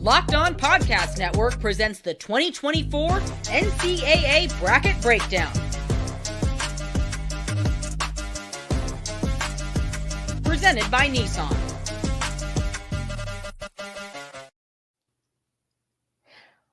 Locked On Podcast Network presents the 2024 NCAA Bracket Breakdown. Presented by Nissan.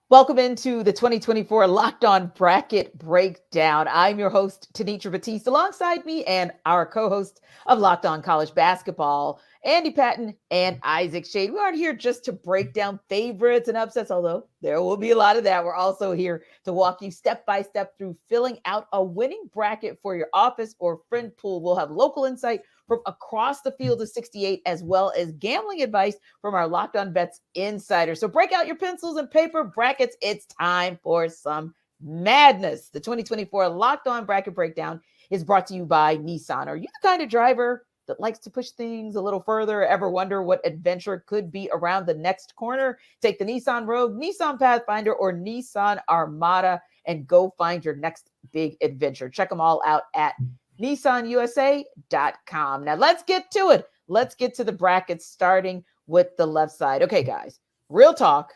Welcome into the 2024 Locked On Bracket Breakdown. I'm your host, Tenitra Batiste, alongside me and our co-host of Locked On College Basketball, Andy Patton and Isaac Schade. We aren't here just to break down favorites and upsets, although there will be a lot of that. We're also here to walk you step by step through filling out a winning bracket for your office or friend pool. We'll have local insight from across the field of 68, as well as gambling advice from our Locked On Bets insider. So break out your pencils and paper brackets. It's time for some madness. The 2024 Locked On Bracket Breakdown is brought to you by Nissan. Are you the kind of driver that likes to push things a little further? Ever wonder what adventure could be around the next corner? Take the Nissan Rogue, Nissan Pathfinder, or Nissan Armada and go find your next big adventure. Check them all out at nissanusa.com. Now let's get to it. Let's get to the brackets, starting with the left side. Okay, guys, real talk.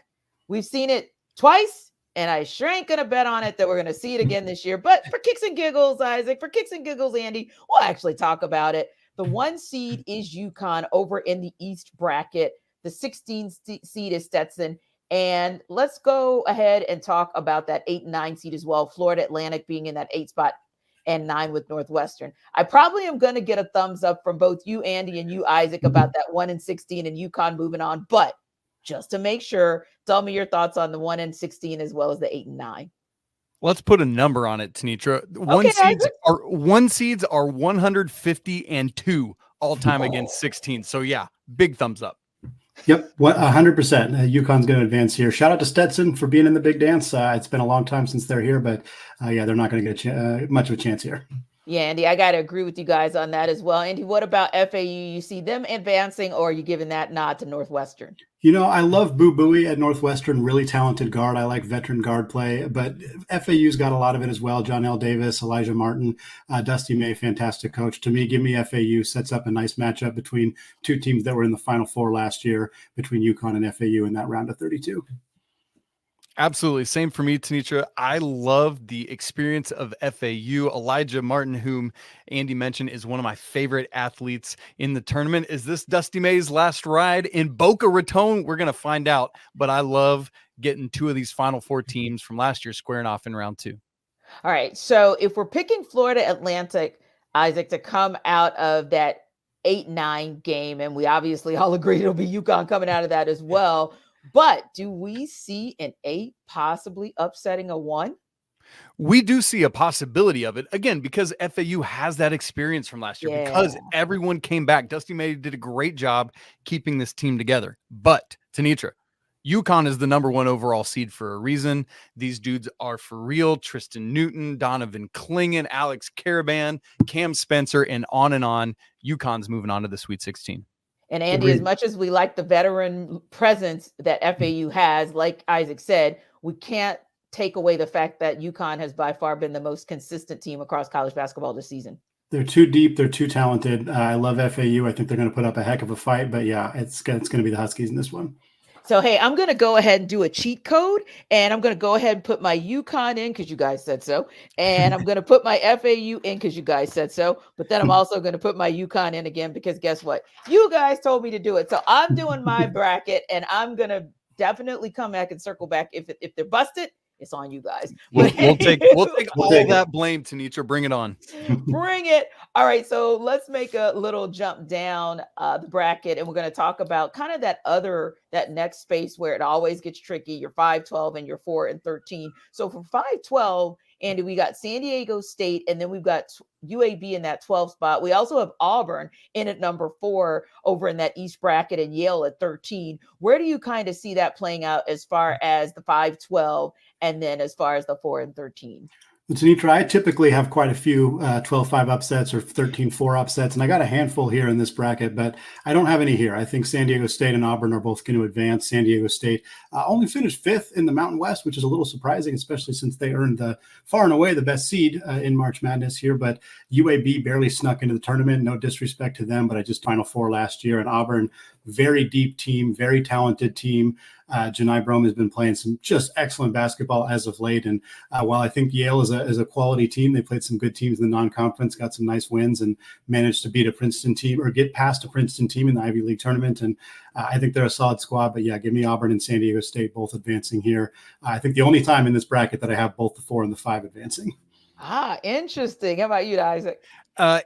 We've seen it twice, and I sure ain't going to bet on it that we're going to see it again this year. But for kicks and giggles, Isaac, for kicks and giggles, Andy, we'll actually talk about it. The 1 seed is UConn over in the East bracket. The 16 seed is Stetson. And let's go ahead and talk about that 8 and 9 seed as well. Florida Atlantic being in that 8 spot and 9 with Northwestern. I probably am going to get a thumbs up from both you, Andy, and you, Isaac, about that 1 and 16 and UConn moving on. But just to make sure, tell me your thoughts on the 1 and 16 as well as the 8 and 9. Let's put a number on it, Tenitra. One seeds are 150 and 2 all time against 16. So yeah, big thumbs up. Yep, 100%. UConn's going to advance here. Shout out to Stetson for being in the big dance. It's been a long time since they're here, but yeah, they're not going to get much of a chance here. Yeah, Andy, I got to agree with you guys on that as well. Andy, what about FAU? You see them advancing, or are you giving that nod to Northwestern? You know, I love Boo Buie at Northwestern, really talented guard. I like veteran guard play, but FAU's got a lot of it as well. John L. Davis, Elijah Martin, Dusty May, fantastic coach. To me, give me FAU. Sets up a nice matchup between two teams that were in the Final Four last year, between UConn and FAU in that round of 32. Absolutely. Same for me, Tenitra. I love the experience of FAU. Elijah Martin, whom Andy mentioned, is one of my favorite athletes in the tournament. Is this Dusty May's last ride in Boca Raton? We're going to find out, but I love getting 2 of these Final Four teams from last year squaring off in round 2. All right. So if we're picking Florida Atlantic, Isaac, to come out of that 8-9 game, and we obviously all agree it'll be UConn coming out of that as well. But do we see an 8 possibly upsetting a 1? We do see a possibility of it, again, because FAU has that experience from last year, because everyone came back. Dusty May did a great job keeping this team together. But, Tenitra, UConn is the number 1 overall seed for a reason. These dudes are for real. Tristan Newton, Donovan Clingan, Alex Caravan, Cam Spencer, and on. UConn's moving on to the Sweet 16. And Andy, as much as we like the veteran presence that FAU has, like Isaac said, we can't take away the fact that UConn has by far been the most consistent team across college basketball this season. They're too deep. They're too talented. I love FAU. I think they're going to put up a heck of a fight. But yeah, it's going to be the Huskies in this one. So, hey, I'm going to go ahead and do a cheat code, and I'm going to go ahead and put my UConn in because you guys said so. And I'm going to put my FAU in because you guys said so. But then I'm also going to put my UConn in again because guess what? You guys told me to do it. So I'm doing my bracket, and I'm going to definitely come back and circle back. If they're busted, it's on you guys. We'll take all that blame, Tenitra. Bring it on. Bring it. All right. So let's make a little jump down the bracket, and we're going to talk about kind of that next space where it always gets tricky. Your 5-12 and your 4 and 13. So for 5-12, Andy, we got San Diego State, and then we've got UAB in that 12 spot. We also have Auburn in at number 4 over in that East bracket, and Yale at 13. Where do you kind of see that playing out as far as the 5-12 and then as far as the 4 and 13? Tenitra, I typically have quite a few 12-5 upsets or 13-4 upsets, and I got a handful here in this bracket, but I don't have any here. I think San Diego State and Auburn are both going to advance. San Diego State only finished 5th in the Mountain West, which is a little surprising, especially since they earned far and away the best seed in March Madness here, but UAB barely snuck into the tournament. No disrespect to them, but I just Final Four last year, and Auburn, very deep team, very talented team. Janai Brome has been playing some just excellent basketball as of late. And while I think Yale is a quality team, they played some good teams in the non-conference, got some nice wins, and managed to beat a Princeton team or get past a Princeton team in the Ivy League tournament. And I think they're a solid squad. But yeah, give me Auburn and San Diego State both advancing here. I think the only time in this bracket that I have both the 4 and the 5 advancing. Interesting. How about you, Isaac?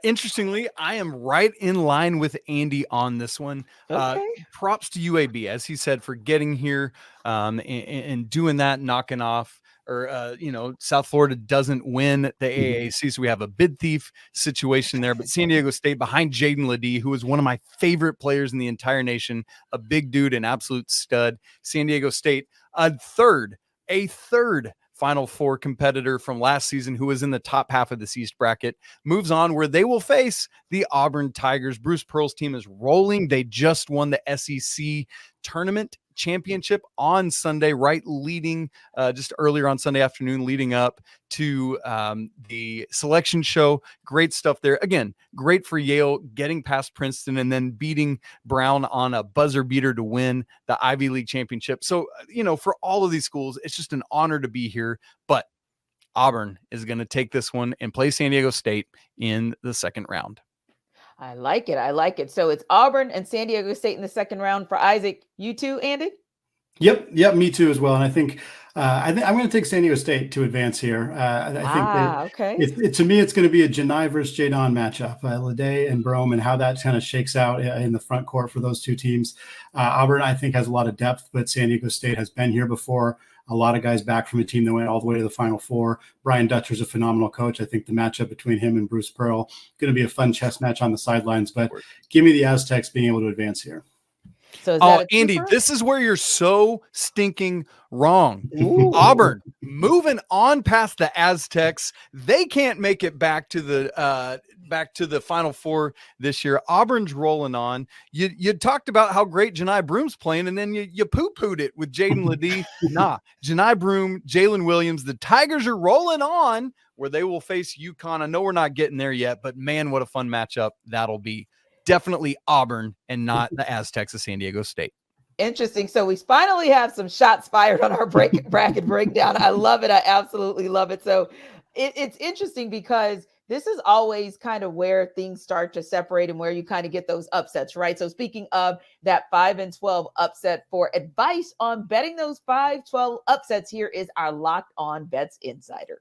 Interestingly, I am right in line with Andy on this one. Okay. Props to UAB, as he said, for getting here and doing that, knocking off. Or, South Florida doesn't win the AAC, so we have a bid thief situation there. But San Diego State behind Jaden Ledee, who is one of my favorite players in the entire nation, a big dude, an absolute stud. San Diego State, a third Final Four competitor from last season who was in the top half of this East bracket, moves on where they will face the Auburn Tigers. Bruce Pearl's team is rolling. They just won the SEC tournament championship on Sunday, leading just earlier on Sunday afternoon, leading up to the selection show. Great stuff there. Again, great for Yale getting past Princeton and then beating Brown on a buzzer beater to win the Ivy League championship. So, for all of these schools, it's just an honor to be here. But Auburn is going to take this one and play San Diego State in the second round. I like it. So it's Auburn and San Diego State in the second round for Isaac. You too, Andy? Yep, me too as well. And I think I'm going to take San Diego State to advance here. I think okay. To me, it's going to be a Janai versus Jadon matchup, Ledee and Brome, and how that kind of shakes out in the front court for those two teams. Auburn, I think, has a lot of depth, but San Diego State has been here before. A lot of guys back from a team that went all the way to the Final Four. Brian Dutcher's a phenomenal coach. I think the matchup between him and Bruce Pearl going to be a fun chess match on the sidelines. But give me the Aztecs being able to advance here. So Andy, this is where you're so stinking wrong. Ooh. Auburn moving on past the Aztecs. They can't make it back to the Final Four this year. Auburn's rolling on. You talked about how great Janai Broom's playing, and then you poo-pooed it with Jaden Ledee. Janai Broom, Jalen Williams. The Tigers are rolling on where they will face UConn. I know we're not getting there yet, but man, what a fun matchup that'll be. Definitely Auburn and not the Aztecs of San Diego State. Interesting. So we finally have some shots fired on our bracket breakdown. I love it. I absolutely love it. So it's interesting because this is always kind of where things start to separate and where you kind of get those upsets, right? So speaking of that 5-12 upset, for advice on betting those 5-12 upsets, here is our Locked On Bets Insider.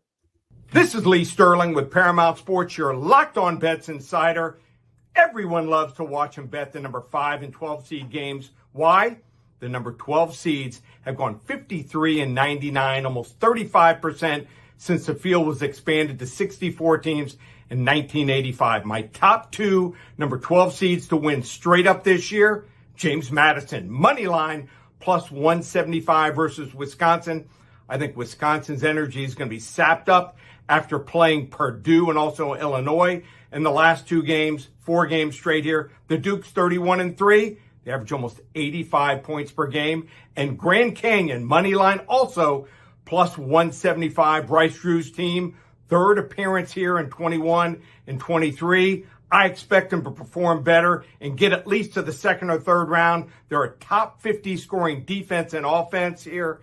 This is Lee Sterling with Paramount Sports, your Locked On Bets Insider. Everyone loves to watch and bet the number 5 and 12 seed games. Why? The number 12 seeds have gone 53-99, almost 35% since the field was expanded to 64 teams in 1985. My top 2 number 12 seeds to win straight up this year, James Madison, money line, plus 175 versus Wisconsin. I think Wisconsin's energy is going to be sapped up after playing Purdue and also Illinois in the last 2 games, 4 games straight here. The Duke's 31-3. They average almost 85 points per game. And Grand Canyon, money line also, plus 175. Bryce Drew's team, 3rd appearance here in 21 and 23. I expect them to perform better and get at least to the 2nd or 3rd round. They're a top 50 scoring defense and offense here.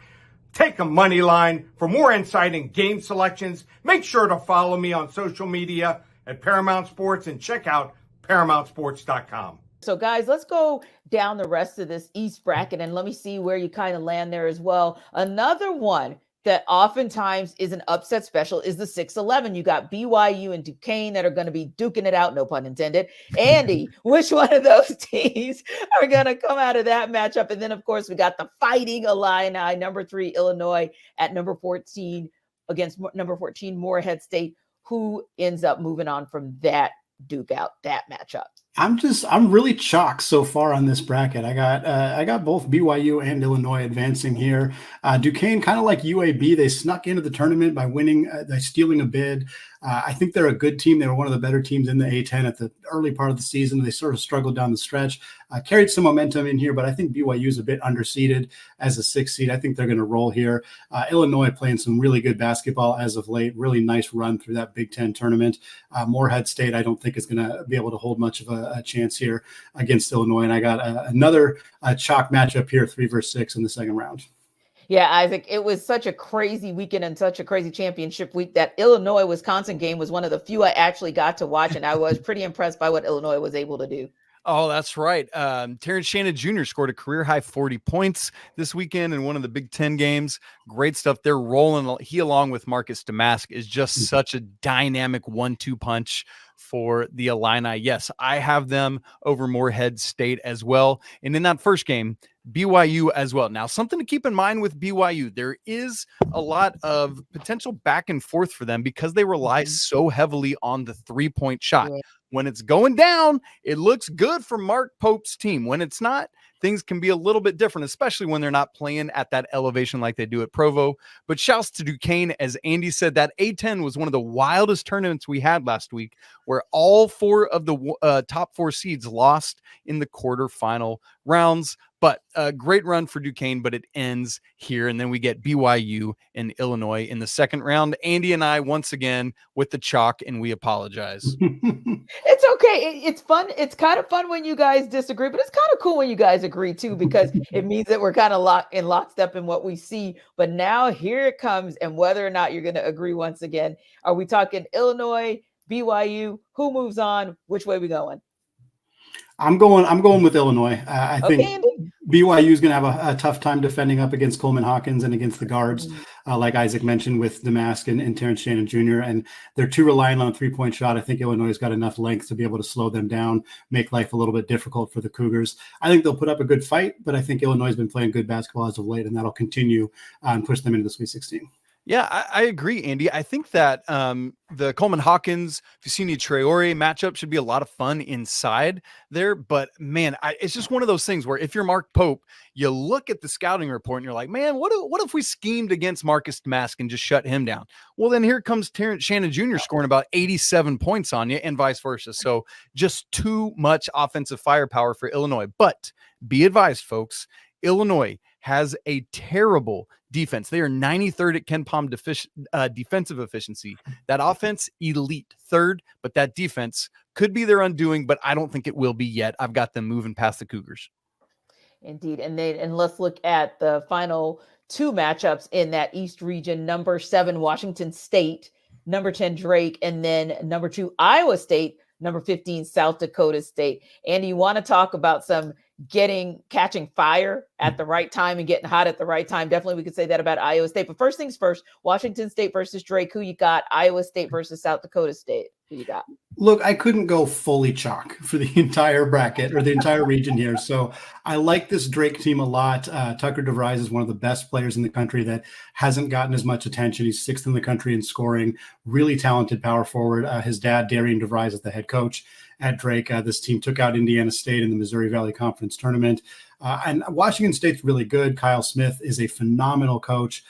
Take a money line. For more insight and game selections, make sure to follow me on social media at Paramount Sports and check out ParamountSports.com. So guys, let's go down the rest of this East bracket and let me see where you kind of land there as well. Another one that oftentimes is an upset special is the 6-11. You got BYU and Duquesne that are going to be duking it out, no pun intended. Andy, which one of those teams are going to come out of that matchup? And then, of course, we got the Fighting Illini, number 3 Illinois at number 14 against number 14 Morehead State. Who ends up moving on from that duke out, that matchup? I'm really chalk so far on this bracket. I got both BYU and Illinois advancing here. Duquesne, kind of like UAB, they snuck into the tournament by winning, by stealing a bid. I think they're a good team. They were one of the better teams in the A10 at the early part of the season. They sort of struggled down the stretch, carried some momentum in here, but I think BYU is a bit underseeded as a 6th seed. I think they're going to roll here. Illinois playing some really good basketball as of late. Really nice run through that Big Ten tournament. Morehead State, I don't think is going to be able to hold much of a a chance here against Illinois. And I got another chalk matchup here, 3 versus 6 in the second round. Yeah, Isaac, it was such a crazy weekend and such a crazy championship week. That Illinois-Wisconsin game was one of the few I actually got to watch, and I was pretty impressed by what Illinois was able to do. Oh, that's right. Terrence Shannon Jr. scored a career-high 40 points this weekend in one of the Big Ten games. Great stuff. They're rolling. He, along with Marcus Damask, is just such a dynamic 1-2 punch for the Illini. Yes, I have them over Morehead State as well. And in that first game, BYU as well. Now, something to keep in mind with BYU, there is a lot of potential back and forth for them because they rely so heavily on the 3-point shot. Yeah. When it's going down, it looks good for Mark Pope's team. When it's not, things can be a little bit different, especially when they're not playing at that elevation like they do at Provo. But shouts to Duquesne. As Andy said, that A10 was one of the wildest tournaments we had last week, where all 4 of the top 4 seeds lost in the quarterfinal rounds. But a great run for Duquesne, but it ends here. And then we get BYU and Illinois in the second round. Andy and I, once again, with the chalk, and we apologize. It's okay. It's fun. It's kind of fun when you guys disagree, but it's kind of cool when you guys agree too, because it means that we're kind of lockstep in what we see. But now here it comes, and whether or not you're going to agree once again, are we talking Illinois, BYU? Who moves on? Which way we going? I'm going with Illinois. I think Andy. BYU is going to have a tough time defending up against Coleman Hawkins and against the guards, like Isaac mentioned, with Damask and Terrence Shannon Jr. And they're too reliant on a 3-point shot. I think Illinois has got enough length to be able to slow them down, make life a little bit difficult for the Cougars. I think they'll put up a good fight, but I think Illinois has been playing good basketball as of late, and that'll continue and push them into the Sweet 16. Yeah, I agree, Andy. I think that the Coleman Hawkins, Vicini Traore matchup should be a lot of fun inside there. But man, it's just one of those things where if you're Mark Pope, you look at the scouting report and you're like, man, what if we schemed against Marcus Damask and just shut him down? Well, then here comes Terrence Shannon Jr. scoring about 87 points on you and vice versa. So just too much offensive firepower for Illinois. But be advised, folks, Illinois has a terrible defense. They are 93rd at Ken Palm defensive efficiency. That offense, elite, 3rd, but that defense could be their undoing, but I don't think it will be yet. I've got them moving past the Cougars. Indeed. And let's look at the final 2 matchups in that East region. Number 7, Washington State, number 10, Drake, and then number 2, Iowa State, number 15, South Dakota State. Andy, you want to talk about some catching fire at the right time and getting hot at the right time? Definitely we could say that about Iowa State. But first things first, Washington State versus Drake. Who you got? Iowa State versus South Dakota State. Who you got? Look, I couldn't go fully chalk for the entire bracket or the entire region here. So I like this Drake team a lot. Tucker DeVries is one of the best players in the country that hasn't gotten as much attention. He's 6th in the country in scoring, really talented power forward. His dad, Darian DeVries, is the head coach at Drake. This team took out Indiana State in the Missouri Valley Conference Tournament. And Washington State's really good. Kyle Smith is a phenomenal coach,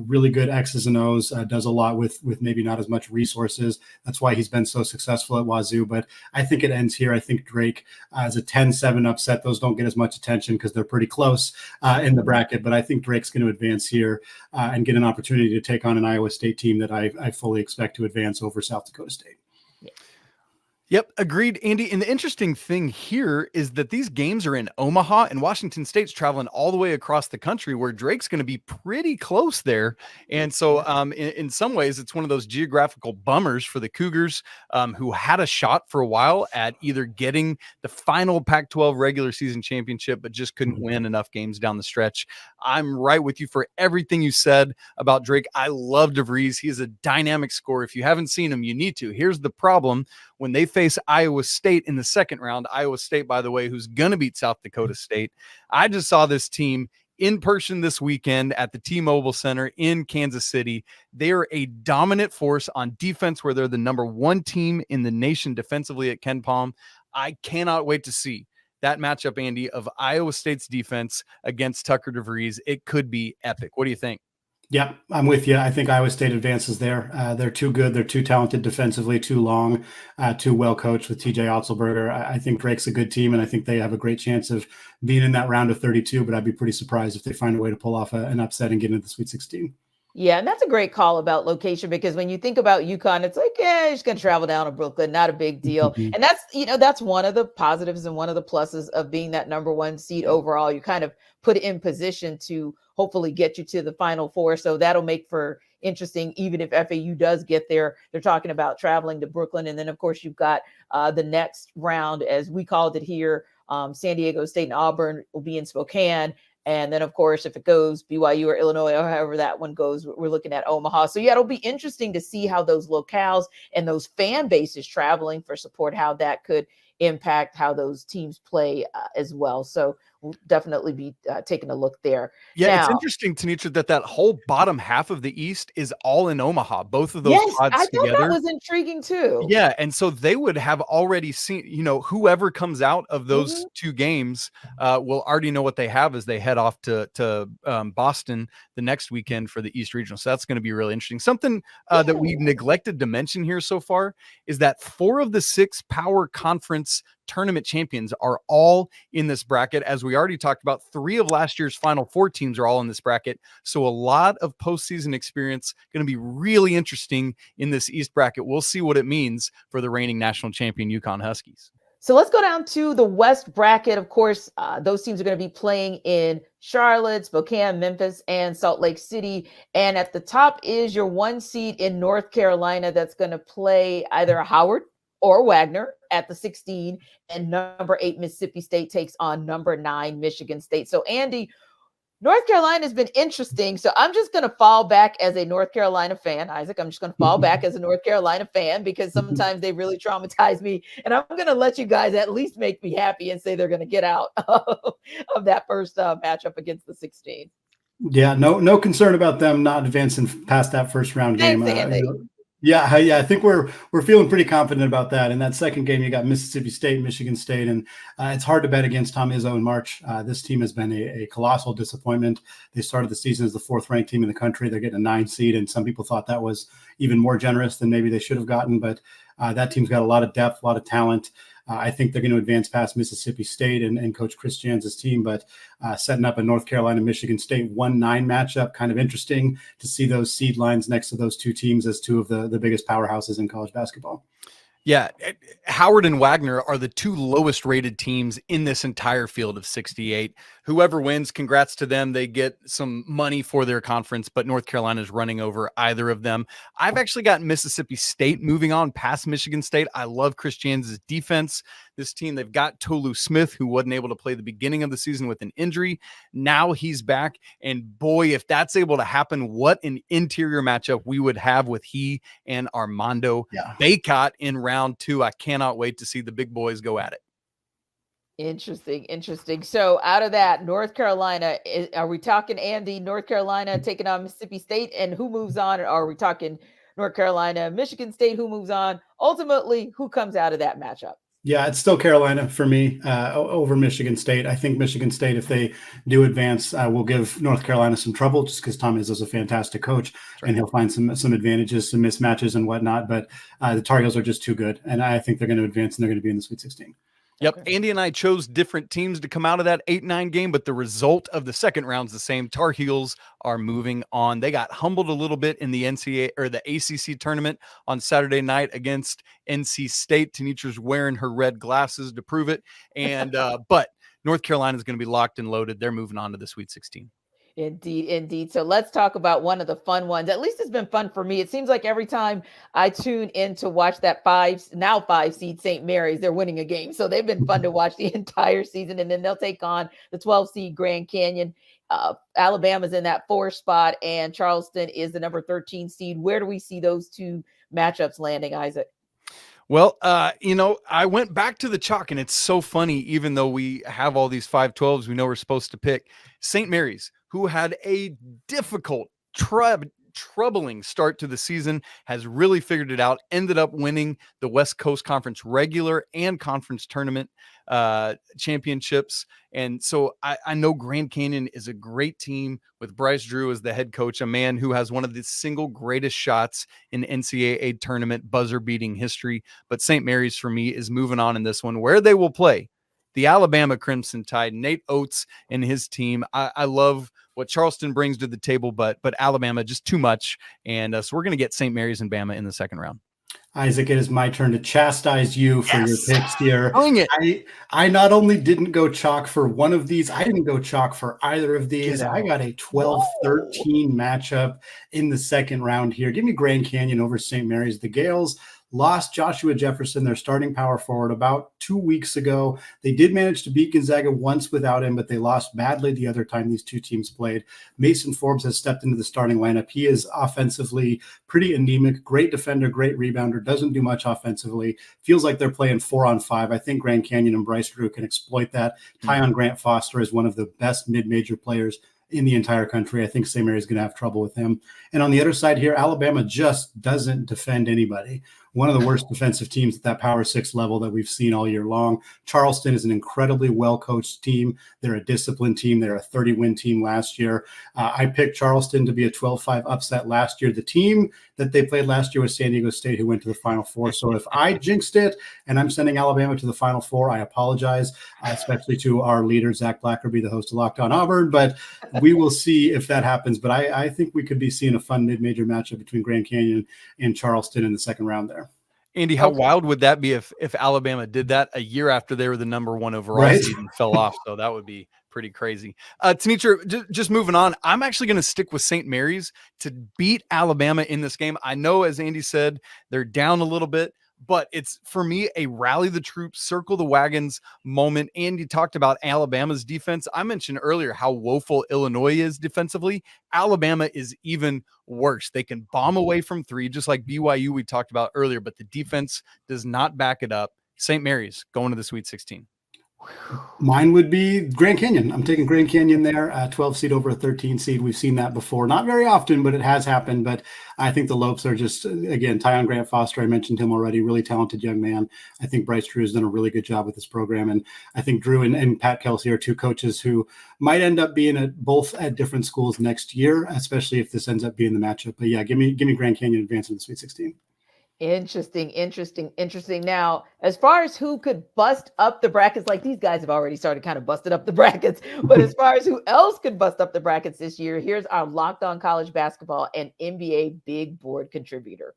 really good X's and O's, does a lot with maybe not as much resources. That's why he's been so successful at Wazoo. But I think it ends here. I think Drake is a 10-7 upset. Those don't get as much attention because they're pretty close in the bracket. But I think Drake's going to advance here and get an opportunity to take on an Iowa State team that I fully expect to advance over South Dakota State. Yep, agreed, Andy. And the interesting thing here is that these games are in Omaha, and Washington State's traveling all the way across the country, where Drake's going to be pretty close there. And so in some ways, it's one of those geographical bummers for the Cougars, who had a shot for a while at either getting the final Pac-12 regular season championship, but just couldn't win enough games down the stretch. I'm right with you for everything you said about Drake. I love DeVries. He is a dynamic scorer. If you haven't seen him, you need to. Here's the problem. When they face Iowa State in the second round, Iowa State, by the way, who's going to beat South Dakota State. I just saw this team in person this weekend at the T-Mobile Center in Kansas City. They are a dominant force on defense, where they're the number 1 team in the nation defensively at Ken Palm. I cannot wait to see that matchup, Andy, of Iowa State's defense against Tucker DeVries. It could be epic. What do you think? Yeah, I'm with you. I think Iowa State advances there. They're too good. They're too talented defensively, too long, too well coached with TJ Otzelberger. I think Drake's a good team, and I think they have a great chance of being in that round of 32, but I'd be pretty surprised if they find a way to pull off an upset and get into the Sweet 16. Yeah, and that's a great call about location because when you think about UConn, it's like, yeah, you're just going to travel down to Brooklyn, not a big deal. Mhm. And that's, that's one of the positives and one of the pluses of being that number one seed overall. You kind of put in position to hopefully get you to the Final Four. So that'll make for interesting, even if FAU does get there. They're talking about traveling to Brooklyn. And then, of course, you've got the next round, as we called it here. San Diego State and Auburn will be in Spokane. And then, of course, if it goes BYU or Illinois or however that one goes, we're looking at Omaha. So, yeah, it'll be interesting to see how those locales and those fan bases traveling for support, how that could impact how those teams play as well. So we'll definitely be taking a look there. Yeah, now, it's interesting, Tenitra, that whole bottom half of the East is all in Omaha. Both of those yes, pods I thought together. that was intriguing too. Yeah, and so they would have already seen, whoever comes out of those two games will already know what they have as they head off to Boston the next weekend for the East Regional. So that's going to be really interesting. Something that we've neglected to mention here so far is that 4 of the 6 power conference tournament champions are all in this bracket. As we already talked about, 3 of last year's Final Four teams are all in this bracket. So a lot of postseason experience, going to be really interesting in this East bracket. We'll see what it means for the reigning national champion UConn Huskies. So let's go down to the West bracket. Of course, those teams are going to be playing in Charlotte, Spokane, Memphis, and Salt Lake City. And at the top is your 1 seed in North Carolina that's going to play either Howard or Wagner at the 16. And number 8 Mississippi State takes on number 9 Michigan State. So, Andy, North Carolina has been interesting. So I'm just going to fall back as a North Carolina fan. Isaac, I'm just going to fall back as a North Carolina fan because sometimes they really traumatize me. And I'm going to let you guys at least make me happy and say they're going to get out of that first matchup against the 16. Yeah, no concern about them not advancing past that first round game. Yeah, I think we're feeling pretty confident about that. In that second game, you got Mississippi State, Michigan State, and it's hard to bet against Tom Izzo in March. This team has been a colossal disappointment. They started the season as the 4th-ranked team in the country. They're getting a 9 seed, and some people thought that was even more generous than maybe they should have gotten. But that team's got a lot of depth, a lot of talent. I think they're going to advance past Mississippi State and Coach Chris Jans' team, but setting up a North Carolina, Michigan State 1-9 matchup, kind of interesting to see those seed lines next to those 2 teams as 2 of the biggest powerhouses in college basketball. Yeah, Howard and Wagner are the 2 lowest rated teams in this entire field of 68. Whoever wins, congrats to them. They get some money for their conference, but North Carolina is running over either of them. I've actually got Mississippi State moving on past Michigan State. I love Chris Jans' defense. This team, they've got Tolu Smith, who wasn't able to play the beginning of the season with an injury. Now he's back. And boy, if that's able to happen, what an interior matchup we would have with he and Armando Baycott in round 2. I cannot wait to see the big boys go at it. Interesting. So out of that, North Carolina, are we talking, Andy, North Carolina taking on Mississippi State, and who moves on? Or are we talking North Carolina, Michigan State, who moves on? Ultimately, who comes out of that matchup? Yeah, it's still Carolina for me over Michigan State. I think Michigan State, if they do advance, will give North Carolina some trouble just because Tom Izzo's a fantastic coach and he'll find some advantages, some mismatches and whatnot. But the Tar Heels are just too good. And I think they're going to advance and they're going to be in the Sweet 16. Yep. Okay. Andy and I chose different teams to come out of that 8-9 game, but the result of the second round's the same. Tar Heels are moving on. They got humbled a little bit in the NCAA or the ACC tournament on Saturday night against NC State. Tenitra's wearing her red glasses to prove it. And, but North Carolina is going to be locked and loaded. They're moving on to the Sweet 16. Indeed. So let's talk about one of the fun ones. At least it's been fun for me. It seems like every time I tune in to watch that 5 seed St. Mary's, they're winning a game. So they've been fun to watch the entire season. And then they'll take on the 12 seed Grand Canyon. Alabama's in that 4 spot and Charleston is the number 13 seed. Where do we see those 2 matchups landing, Isaac? Well, I went back to the chalk, and it's so funny, even though we have all these 5-12s we know we're supposed to pick. St. Mary's, who had a difficult, troubling start to the season, has really figured it out, ended up winning the West Coast Conference regular and conference tournament championships. And so I know Grand Canyon is a great team with Bryce Drew as the head coach, a man who has one of the single greatest shots in NCAA tournament buzzer beating history. But St. Mary's for me is moving on in this one, where they will play the Alabama Crimson Tide, Nate Oates and his team. I love what Charleston brings to the table, but Alabama just too much. And so we're going to get St. Mary's and Bama in the second round. Isaac, it is my turn to chastise you for your picks here. Dang it. I not only didn't go chalk for one of these, I didn't go chalk for either of these. I got a 12-13 matchup in the second round here. Give me Grand Canyon over St. Mary's. The Gales lost Joshua Jefferson, their starting power forward, about 2 weeks ago. They did manage to beat Gonzaga once without him, but they lost badly the other time these two teams played. Mason Forbes has stepped into the starting lineup. He is offensively pretty anemic, great defender, great rebounder, doesn't do much offensively. Feels like they're playing 4-on-5. I think Grand Canyon and Bryce Drew can exploit that. Tyon Grant Foster is one of the best mid-major players in the entire country. I think St. Mary's going to have trouble with him. And on the other side here, Alabama just doesn't defend anybody. One of the worst defensive teams at that Power 6 level that we've seen all year long. Charleston is an incredibly well-coached team. They're a disciplined team. They're a 30-win team last year. I picked Charleston to be a 12-5 upset last year. The team that they played last year was San Diego State, who went to the Final Four. So if I jinxed it and I'm sending Alabama to the Final Four, I apologize, especially to our leader, Zach Blackerby, the host of Locked On Auburn. But we will see if that happens. But I think we could be seeing a fun mid-major matchup between Grand Canyon and Charleston in the second round there. Andy, how wild would that be if Alabama did that a year after they were the number 1 overall seed and fell off? So that would be pretty crazy. Tenitra, just moving on, I'm actually going to stick with St. Mary's to beat Alabama in this game. I know, as Andy said, they're down a little bit, but it's, for me, a rally the troops, circle the wagons moment. Andy talked about Alabama's defense. I mentioned earlier how woeful Illinois is defensively. Alabama is even worse. They can bomb away from three, just like BYU we talked about earlier, but the defense does not back it up. St. Mary's going to the Sweet 16. Mine would be Grand Canyon. I'm taking Grand Canyon there, 12 seed over a 13 seed. We've seen that before. Not very often, but it has happened. But I think the Lopes are just, again, Tyon Grant Foster, I mentioned him already, really talented young man. I think Bryce Drew has done a really good job with this program. And I think Drew and Pat Kelsey are two coaches who might end up being both at different schools next year, especially if this ends up being the matchup. But yeah, give me Grand Canyon advancing to the Sweet 16. Interesting. Now, as far as who could bust up the brackets, like these guys have already started kind of busted up the brackets, but as far as who else could bust up the brackets this year, here's our Locked On College Basketball and NBA Big Board contributor.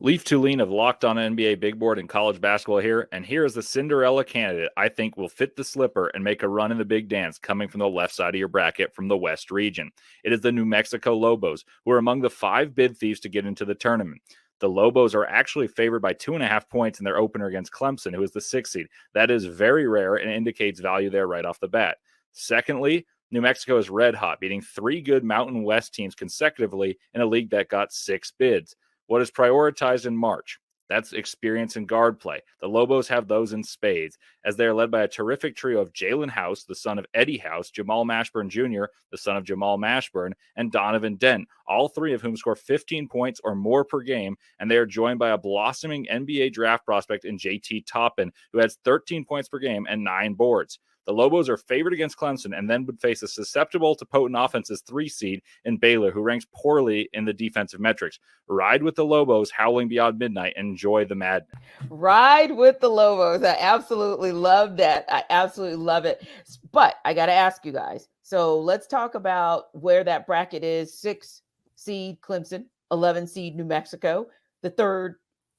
Leaf Tulane of Locked On NBA Big Board and College Basketball here, and here is the Cinderella candidate I think will fit the slipper and make a run in the big dance coming from the left side of your bracket from the West region. It is the New Mexico Lobos, who are among the 5 bid thieves to get into the tournament. The Lobos are actually favored by 2.5 points in their opener against Clemson, who is the 6th seed. That is very rare and indicates value there right off the bat. Secondly, New Mexico is red hot, beating 3 good Mountain West teams consecutively in a league that got 6 bids. What is prioritized in March? That's experience and guard play. The Lobos have those in spades, as they are led by a terrific trio of Jalen House, the son of Eddie House, Jamal Mashburn Jr., the son of Jamal Mashburn, and Donovan Dent, all 3 of whom score 15 points or more per game, and they are joined by a blossoming NBA draft prospect in JT Toppin, who has 13 points per game and 9 boards. The Lobos are favored against Clemson and then would face a susceptible to potent offense's 3 seed in Baylor, who ranks poorly in the defensive metrics. Ride with the Lobos, howling beyond midnight, and enjoy the madness. Ride with the Lobos. I absolutely love that. I absolutely love it. But I got to ask you guys. So let's talk about where that bracket is. 6 seed Clemson, 11 seed New Mexico, the 3rd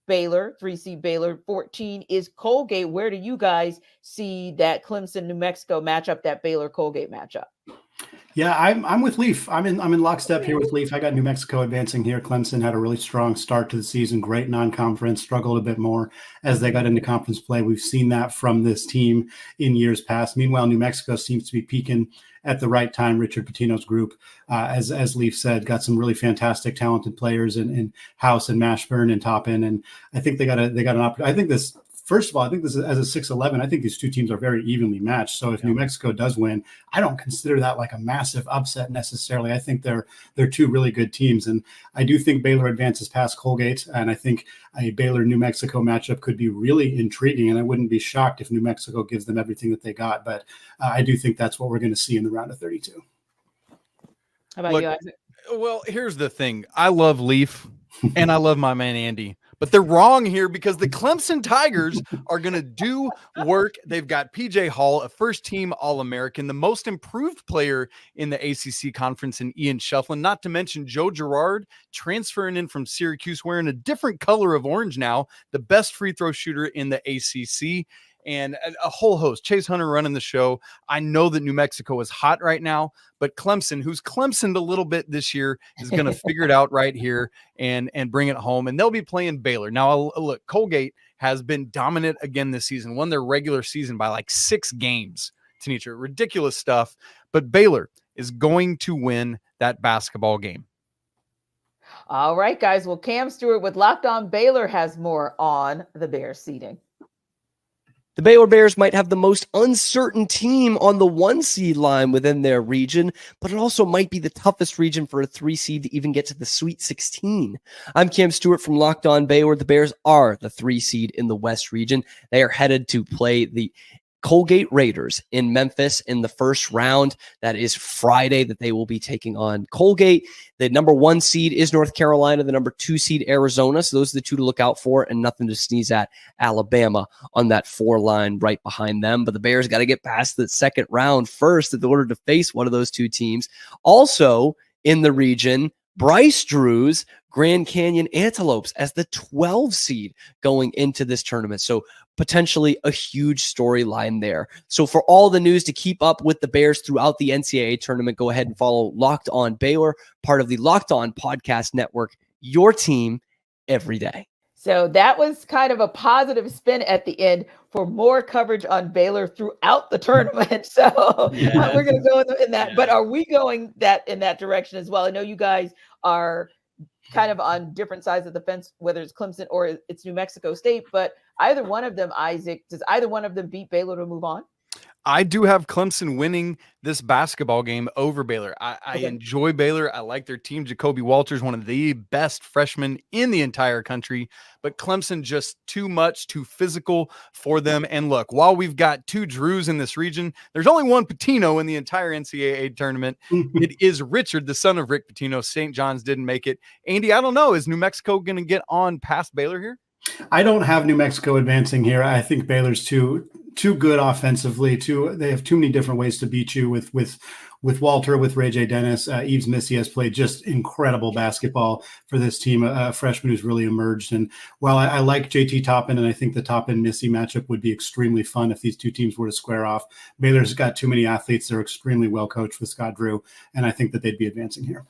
Baylor, 3 seed Baylor, 14 is Colgate. Where do you guys see that Clemson New Mexico matchup, that Baylor Colgate matchup? Yeah, I'm with Leaf. I'm in lockstep here with Leaf. I got New Mexico advancing here. Clemson had a really strong start to the season, great non-conference, struggled a bit more as they got into conference play. We've seen that from this team in years past. Meanwhile, New Mexico seems to be peaking at the right time. Richard Pitino's group, as Leaf said, got some really fantastic, talented players in House and Mashburn and Toppin, and I think they got an opportunity. I think this. First of all, I think this is as a 6-11. I think these two teams are very evenly matched. So if New Mexico does win, I don't consider that like a massive upset necessarily. I think they're 2 really good teams, and I do think Baylor advances past Colgate, and I think a Baylor-New Mexico matchup could be really intriguing, and I wouldn't be shocked if New Mexico gives them everything that they got. But I do think that's what we're going to see in the round of 32. How about you, Isaac? Well, here's the thing. I love Leaf, and I love my man Andy. But they're wrong here because the Clemson Tigers are going to do work. They've got PJ Hall, a first-team All-American, the most improved player in the ACC conference, in Ian Shufflin, not to mention Joe Girard transferring in from Syracuse, wearing a different color of orange now, the best free throw shooter in the ACC. And a whole host. Chase Hunter running the show. I know that New Mexico is hot right now, but Clemson, who's Clemsoned a little bit this year, is going to figure it out right here and bring it home. And they'll be playing Baylor. Now, look, Colgate has been dominant again this season, won their regular season by like 6 games. Tenitra, ridiculous stuff. But Baylor is going to win that basketball game. All right, guys. Well, Cam Stewart with Locked On Baylor has more on the Bears seeding. The Baylor Bears might have the most uncertain team on the 1 seed line within their region, but it also might be the toughest region for a 3 seed to even get to the Sweet 16. I'm Cam Stewart from Locked On Baylor. The Bears are the 3 seed in the West region. They are headed to play the Colgate Raiders in Memphis in the first round. That is Friday that they will be taking on Colgate. The number 1 seed is North Carolina, the number 2 seed Arizona. So those are the 2 to look out for, and nothing to sneeze at. Alabama on that 4 line right behind them. But the Bears got to get past the second round first in order to face one of those 2 teams. Also in the region, Bryce Drew's Grand Canyon Antelopes as the 12 seed going into this tournament. So potentially a huge storyline there. So for all the news to keep up with the Bears throughout the NCAA tournament, go ahead and follow Locked On Baylor, part of the Locked On Podcast Network, your team every day. So that was kind of a positive spin at the end for more coverage on Baylor throughout the tournament. So we're going to go in that. Yeah. But are we going in that direction as well? I know you guys are kind of on different sides of the fence, whether it's Clemson or it's New Mexico State, but either one of them, Isaac, does either one of them beat Baylor to move on? I do have Clemson winning this basketball game over Baylor. I enjoy Baylor. I like their team. Jacoby Walters, one of the best freshmen in the entire country, but Clemson just too much, too physical for them. And look, while we've got 2 Drews in this region, there's only 1 Pitino in the entire NCAA tournament. It is Richard, the son of Rick Pitino. St. John's didn't make it. Andy, I don't know. Is New Mexico going to get on past Baylor here? I don't have New Mexico advancing here. I think Baylor's too good offensively. They have too many different ways to beat you with Walter, with Ray J. Dennis. Eves Missy has played just incredible basketball for this team, a freshman who's really emerged. And while I like JT Toppin, and I think the Toppin-Missy matchup would be extremely fun if these 2 teams were to square off, Baylor's got too many athletes. They're extremely well coached with Scott Drew, and I think that they'd be advancing here.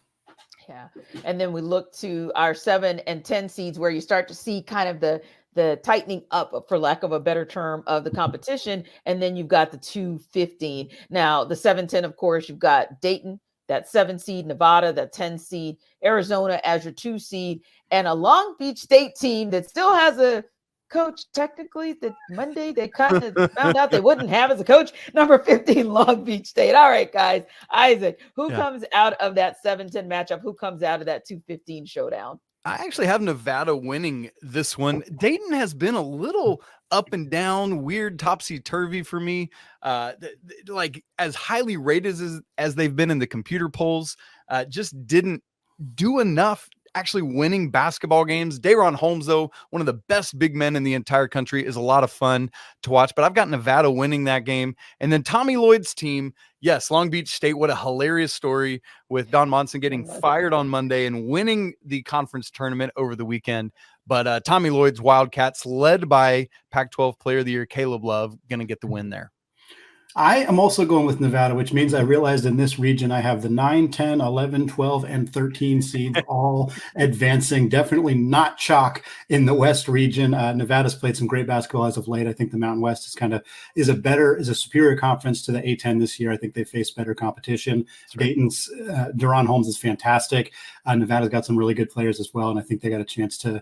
Yeah. And then we look to our 7 and 10 seeds where you start to see kind of the tightening up, for lack of a better term, of the competition. And then you've got the 2-15. Now, the 7-10, of course, you've got Dayton, that 7 seed, Nevada, that 10 seed, Arizona as your 2 seed, and a Long Beach State team that still has a coach. Technically, that Monday they kind of found out they wouldn't have as a coach, number 15 Long Beach State. All right, guys. Isaac, who comes out of that 7-10 matchup? Who comes out of that 2-15 showdown? I actually have Nevada winning this one. Dayton has been a little up and down, weird, topsy-turvy for me. Like as highly rated as they've been in the computer polls, just didn't do enough actually winning basketball games. Dayron Holmes, though, one of the best big men in the entire country, is a lot of fun to watch, but I've got Nevada winning that game. And then Tommy Lloyd's team, yes, Long Beach State, what a hilarious story with Don Monson getting fired on Monday and winning the conference tournament over the weekend. But Tommy Lloyd's Wildcats, led by Pac-12 Player of the Year Caleb Love, going to get the win there. I am also going with Nevada, which means I realized in this region I have the 9, 10, 11, 12, and 13 seeds all advancing. Definitely not chalk in the West region. Nevada's played some great basketball as of late. I think the Mountain West is a superior conference to the A-10 this year. I think they face better competition. Right. Dayton's Deron Holmes is fantastic. Nevada's got some really good players as well, and I think they got a chance to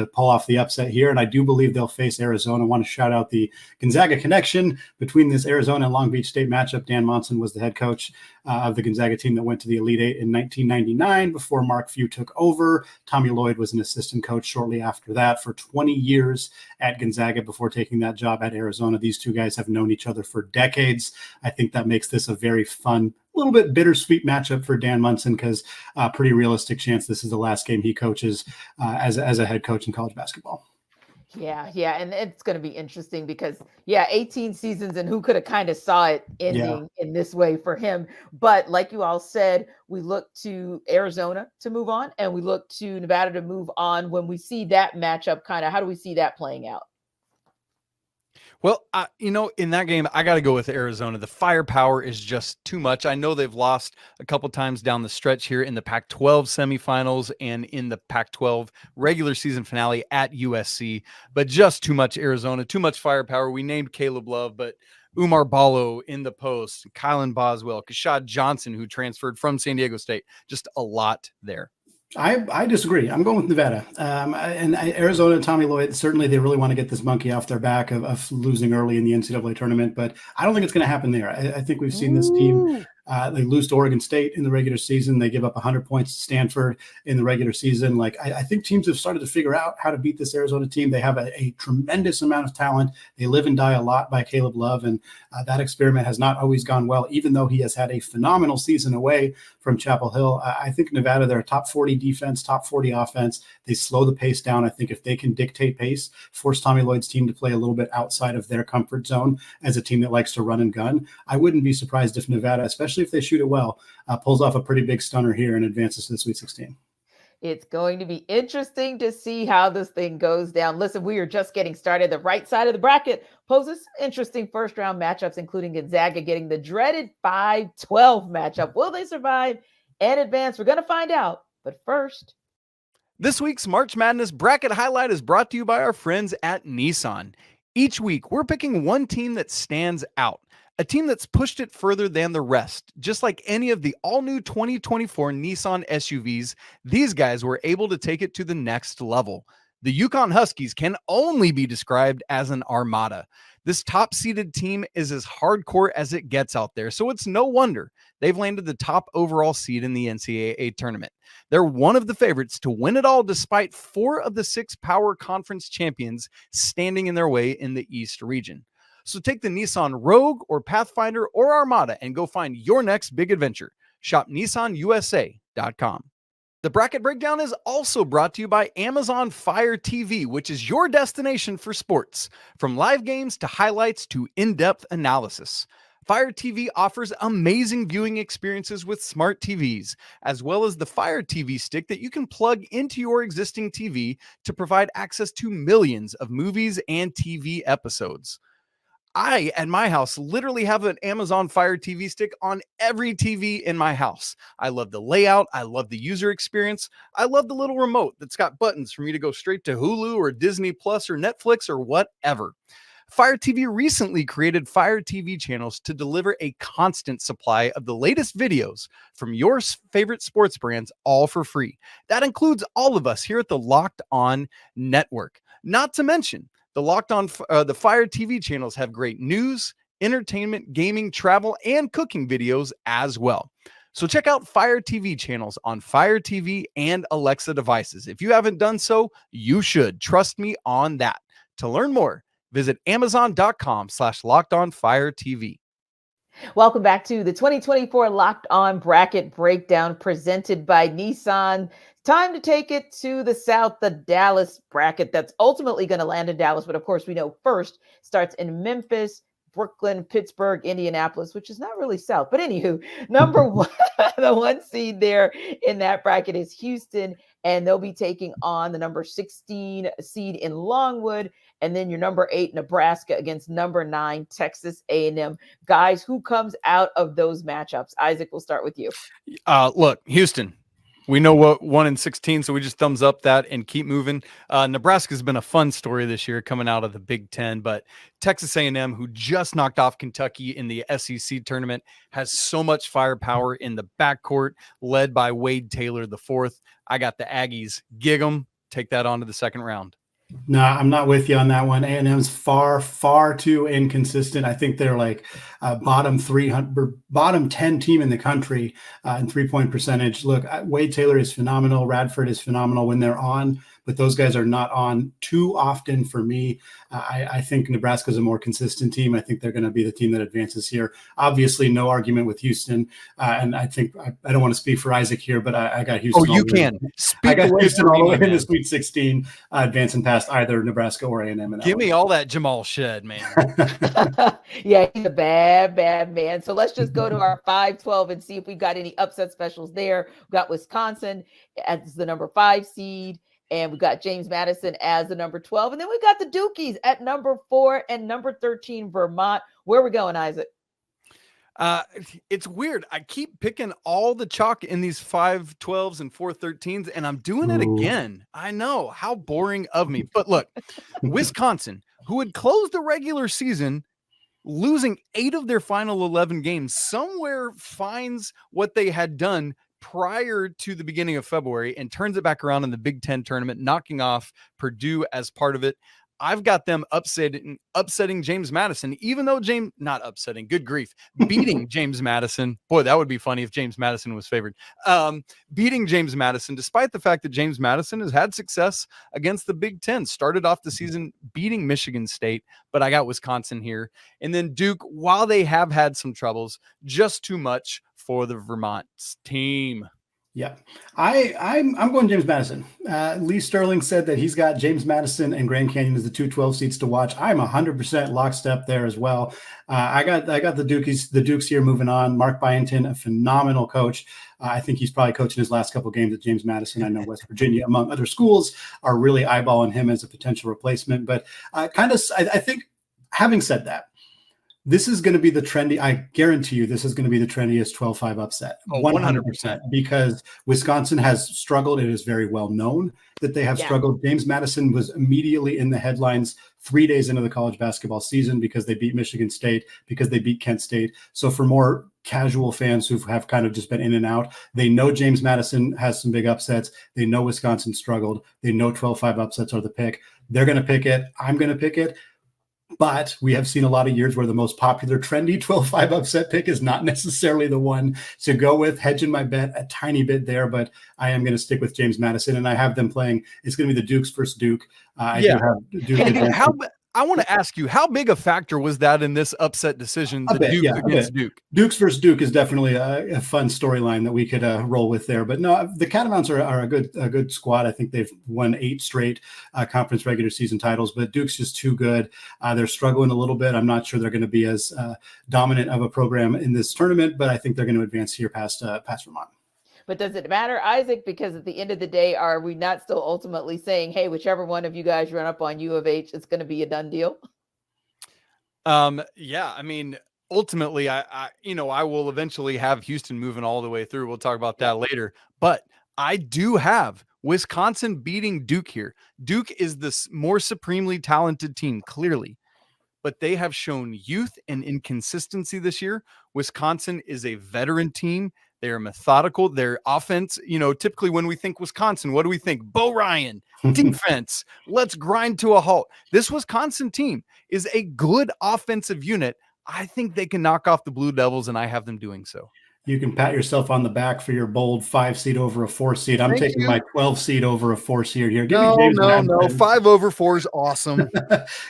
pull off the upset here. And I do believe they'll face Arizona. I want to shout out the Gonzaga connection between this Arizona and Long Beach State matchup. Dan Monson was the head coach of the Gonzaga team that went to the Elite Eight in 1999 before Mark Few took over. Tommy Lloyd was an assistant coach shortly after that for 20 years at Gonzaga before taking that job at Arizona. These 2 guys have known each other for decades. I think that makes this a very fun little bit bittersweet matchup for Dan Munson because pretty realistic chance this is the last game he coaches as a head coach in college basketball. Yeah. And it's going to be interesting because, 18 seasons and who could have kind of saw it ending in this way for him. But like you all said, we look to Arizona to move on and we look to Nevada to move on. When we see that matchup, kind of how do we see that playing out? Well, in that game, I got to go with Arizona. The firepower is just too much. I know they've lost a couple times down the stretch here in the Pac-12 semifinals and in the Pac-12 regular season finale at USC, but just too much Arizona, too much firepower. We named Caleb Love, but Umar Ballo in the post, Kylan Boswell, Kashad Johnson, who transferred from San Diego State, just a lot there. I disagree. I'm going with Nevada. And Arizona, Tommy Lloyd, certainly they really want to get this monkey off their back of losing early in the NCAA tournament, but I don't think it's going to happen there. I think we've seen this team. They lose to Oregon State in the regular season. They give up 100 points to Stanford in the regular season. Like I think teams have started to figure out how to beat this Arizona team. They have a tremendous amount of talent. They live and die a lot by Caleb Love, and that experiment has not always gone well, even though he has had a phenomenal season away from Chapel Hill. I think Nevada, they're a top 40 defense, top 40 offense. They slow the pace down. I think if they can dictate pace, force Tommy Lloyd's team to play a little bit outside of their comfort zone as a team that likes to run and gun, I wouldn't be surprised if Nevada, especially if they shoot it well, pulls off a pretty big stunner here and advances to the Sweet 16. It's going to be interesting to see how this thing goes down. Listen, we are just getting started. The right side of the bracket poses interesting first-round matchups, including Gonzaga getting the dreaded 5-12 matchup. Will they survive and advance? We're going to find out. But first, this week's March Madness bracket highlight is brought to you by our friends at Nissan. Each week, we're picking one team that stands out. A team that's pushed it further than the rest. Just like any of the all-new 2024 Nissan SUVs, these guys were able to take it to the next level. The UConn Huskies can only be described as an armada. This top-seeded team is as hardcore as it gets out there, so it's no wonder they've landed the top overall seed in the NCAA tournament. They're one of the favorites to win it all despite 4 of the 6 power conference champions standing in their way in the East region. So take the Nissan Rogue or Pathfinder or Armada and go find your next big adventure. Shop nissanusa.com. The bracket breakdown is also brought to you by Amazon Fire TV, which is your destination for sports. From live games to highlights to in-depth analysis. Fire TV offers amazing viewing experiences with smart TVs, as well as the Fire TV stick that you can plug into your existing TV to provide access to millions of movies and TV episodes. I, at my house, literally have an Amazon Fire TV stick on every TV in my house. I love the layout. I love the user experience. I love the little remote that's got buttons for me to go straight to Hulu or Disney Plus or Netflix or whatever. Fire TV recently created Fire TV channels to deliver a constant supply of the latest videos from your favorite sports brands, all for free. That includes all of us here at the Locked On Network. Not to mention, the Fire TV channels have great news, entertainment, gaming, travel, and cooking videos as well. So check out Fire TV channels on Fire TV and Alexa devices. If you haven't done so, you should. Trust me on that. To learn more, visit amazon.com/LockedOnFireTV. welcome back to the 2024 Locked On Bracket Breakdown presented by Nissan. Time to take it to the South, the Dallas bracket that's ultimately going to land in Dallas. But of course, we know first starts in Memphis, Brooklyn, Pittsburgh, Indianapolis, which is not really South. But anywho, number one, the 1 seed there in that bracket is Houston, and they'll be taking on the number 16 seed in Longwood. And then your number 8, Nebraska, against number 9, Texas A&M. Guys, who comes out of those matchups? Isaac, we'll start with you. Look, Houston. We know what 1 and 16, so we just thumbs up that and keep moving. Nebraska's been a fun story this year coming out of the Big Ten, but Texas A&M, who just knocked off Kentucky in the SEC tournament, has so much firepower in the backcourt, led by Wade Taylor IV. I got the Aggies. Gig 'em. Take that on to the second round. No, I'm not with you on that one. A&M's far too inconsistent. I think they're like bottom 10 team in the country in 3-point percentage. Look, Wade Taylor is phenomenal. Radford is phenomenal when they're on, but those guys are not on too often for me. I think Nebraska's a more consistent team. I think they're going to be the team that advances here. Obviously, no argument with Houston. And I think I don't want to speak for Isaac here, but I got Houston. Oh, you can. I got Houston all the way in the Sweet 16, advancing past either Nebraska or A&M. Give me all that Jamal Shed, man. Yeah, he's a bad man. So let's just go to our 5-12 and see if we got any upset specials there. We got Wisconsin as the number 5 seed, and we got James Madison as the number 12. And then we got the Dukies at number 4 and number 13, Vermont. Where are we going, Isaac? It's weird. I keep picking all the chalk in these 5-12s and 4-13s, and I'm doing it again. I know, how boring of me. But look, Wisconsin, who had closed the regular season losing 8 of their final 11 games, somewhere finds what they had done prior to the beginning of February and turns it back around in the Big Ten tournament, knocking off Purdue as part of it. I've got them upsetting James Madison, even though not upsetting, good grief, beating James Madison. Boy, that would be funny if James Madison was favored. Beating James Madison, despite the fact that James Madison has had success against the Big Ten, started off the season beating Michigan State, but I got Wisconsin here. And then Duke, while they have had some troubles, just too much for the Vermont team. Yeah, I'm going James Madison. Lee Sterling said that he's got James Madison and Grand Canyon as the 2-12 seeds to watch. I'm 100% lockstep there as well. I got the Dukes here moving on. Mark Byington, a phenomenal coach. I think he's probably coaching his last couple of games at James Madison. I know West Virginia, among other schools, are really eyeballing him as a potential replacement. But I think, having said that, this is going to be the trendy. I guarantee you, this is going to be the trendiest 12-5 upset. 100%, because Wisconsin has struggled. It is very well known that they have struggled. James Madison was immediately in the headlines 3 days into the college basketball season because they beat Michigan State, because they beat Kent State. So for more casual fans who have kind of just been in and out, they know James Madison has some big upsets. They know Wisconsin struggled. They know 12-5 upsets are the pick. They're going to pick it. I'm going to pick it. But we have seen a lot of years where the most popular, trendy 12-5 upset pick is not necessarily the one to go with. Hedging my bet a tiny bit there, but I am going to stick with James Madison, and I have them playing. It's going to be the Dukes versus Duke. I do have Duke. I want to ask you, how big a factor was that in this upset decision, Duke against Duke? Dukes versus Duke is definitely a fun storyline that we could roll with there. But no, the Catamounts are a good squad. I think they've won 8 straight conference regular season titles, but Duke's just too good. They're struggling a little bit. I'm not sure they're going to be as dominant of a program in this tournament, but I think they're going to advance here past Vermont. But does it matter, Isaac? Because at the end of the day, are we not still ultimately saying, hey, whichever one of you guys run up on U of H, it's going to be a done deal? Yeah, I mean, ultimately, I will eventually have Houston moving all the way through. We'll talk about that later. But I do have Wisconsin beating Duke here. Duke is the more supremely talented team, clearly. But they have shown youth and inconsistency this year. Wisconsin is a veteran team. They are methodical. Their offense, typically when we think Wisconsin, what do we think? Bo Ryan, defense. Let's grind to a halt. This Wisconsin team is a good offensive unit. I think they can knock off the Blue Devils, and I have them doing so. You can pat yourself on the back for your bold 5 seed over a 4 seed. I'm taking my 12 seed over a 4 seed here. No. 5 over 4 is awesome.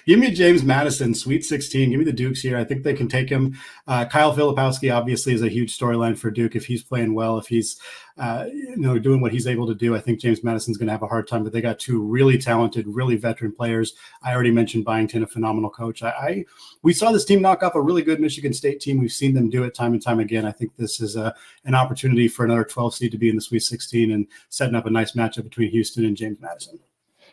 Give me James Madison, Sweet 16. Give me the Dukes here. I think they can take him. Kyle Filipowski obviously is a huge storyline for Duke. If he's playing well, if he's doing what he's able to do, I think James Madison's going to have a hard time. But they got 2 really talented, really veteran players. I already mentioned Byington, a phenomenal coach. We saw this team knock off a really good Michigan State team. We've seen them do it time and time again. I think this is an opportunity for another 12 seed to be in the Sweet 16 and setting up a nice matchup between Houston and James Madison.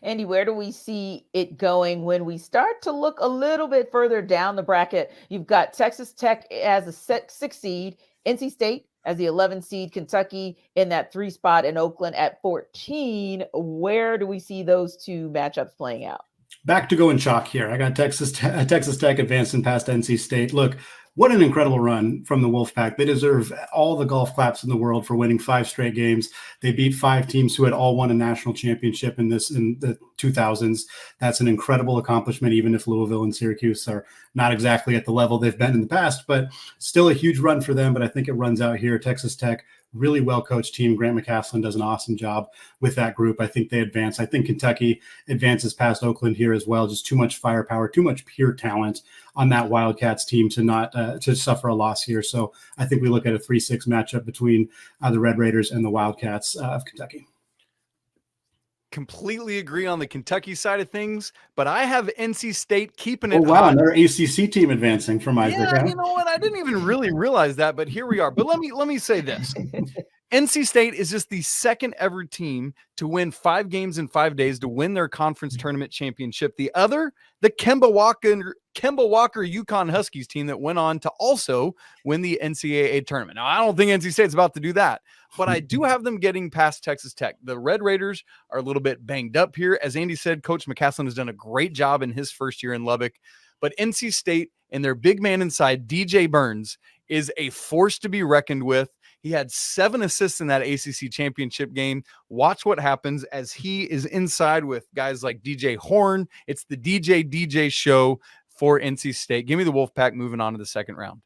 Andy, where do we see it going when we start to look a little bit further down the bracket? You've got Texas Tech as a 6 seed, NC State as the 11 seed, Kentucky in that 3 spot, and Oakland at 14. Where do we see those 2 matchups playing out? Back to going chalk here. I got Texas Tech advancing past NC State. Look, what an incredible run from the Wolfpack. They deserve all the golf claps in the world for winning 5 straight games. They beat 5 teams who had all won a national championship in the 2000s. That's an incredible accomplishment, even if Louisville and Syracuse are not exactly at the level they've been in the past, but still a huge run for them. But I think it runs out here. Texas Tech, really well-coached team. Grant McCaslin does an awesome job with that group. I think they advance. I think Kentucky advances past Oakland here as well. Just too much firepower, too much pure talent on that Wildcats team to not to suffer a loss here. So I think we look at a 3-6 matchup between the Red Raiders and the Wildcats of Kentucky. Completely agree on the Kentucky side of things, but I have NC State keeping it. Oh, wow, hot. another ACC team advancing from Isaac. Yeah, you know what? I didn't even really realize that, but here we are. But let me say this. NC State is just the second ever team to win 5 games in 5 days to win their conference tournament championship. The other, the Kemba Walker UConn Huskies team that went on to also win the NCAA tournament. Now, I don't think NC State's about to do that, but I do have them getting past Texas Tech. The Red Raiders are a little bit banged up here. As Andy said, Coach McCaslin has done a great job in his first year in Lubbock, but NC State and their big man inside, DJ Burns, is a force to be reckoned with. He had 7 assists in that ACC championship game. Watch what happens as he is inside with guys like DJ Horn. It's the DJ show for NC State. Give me the Wolfpack moving on to the second round.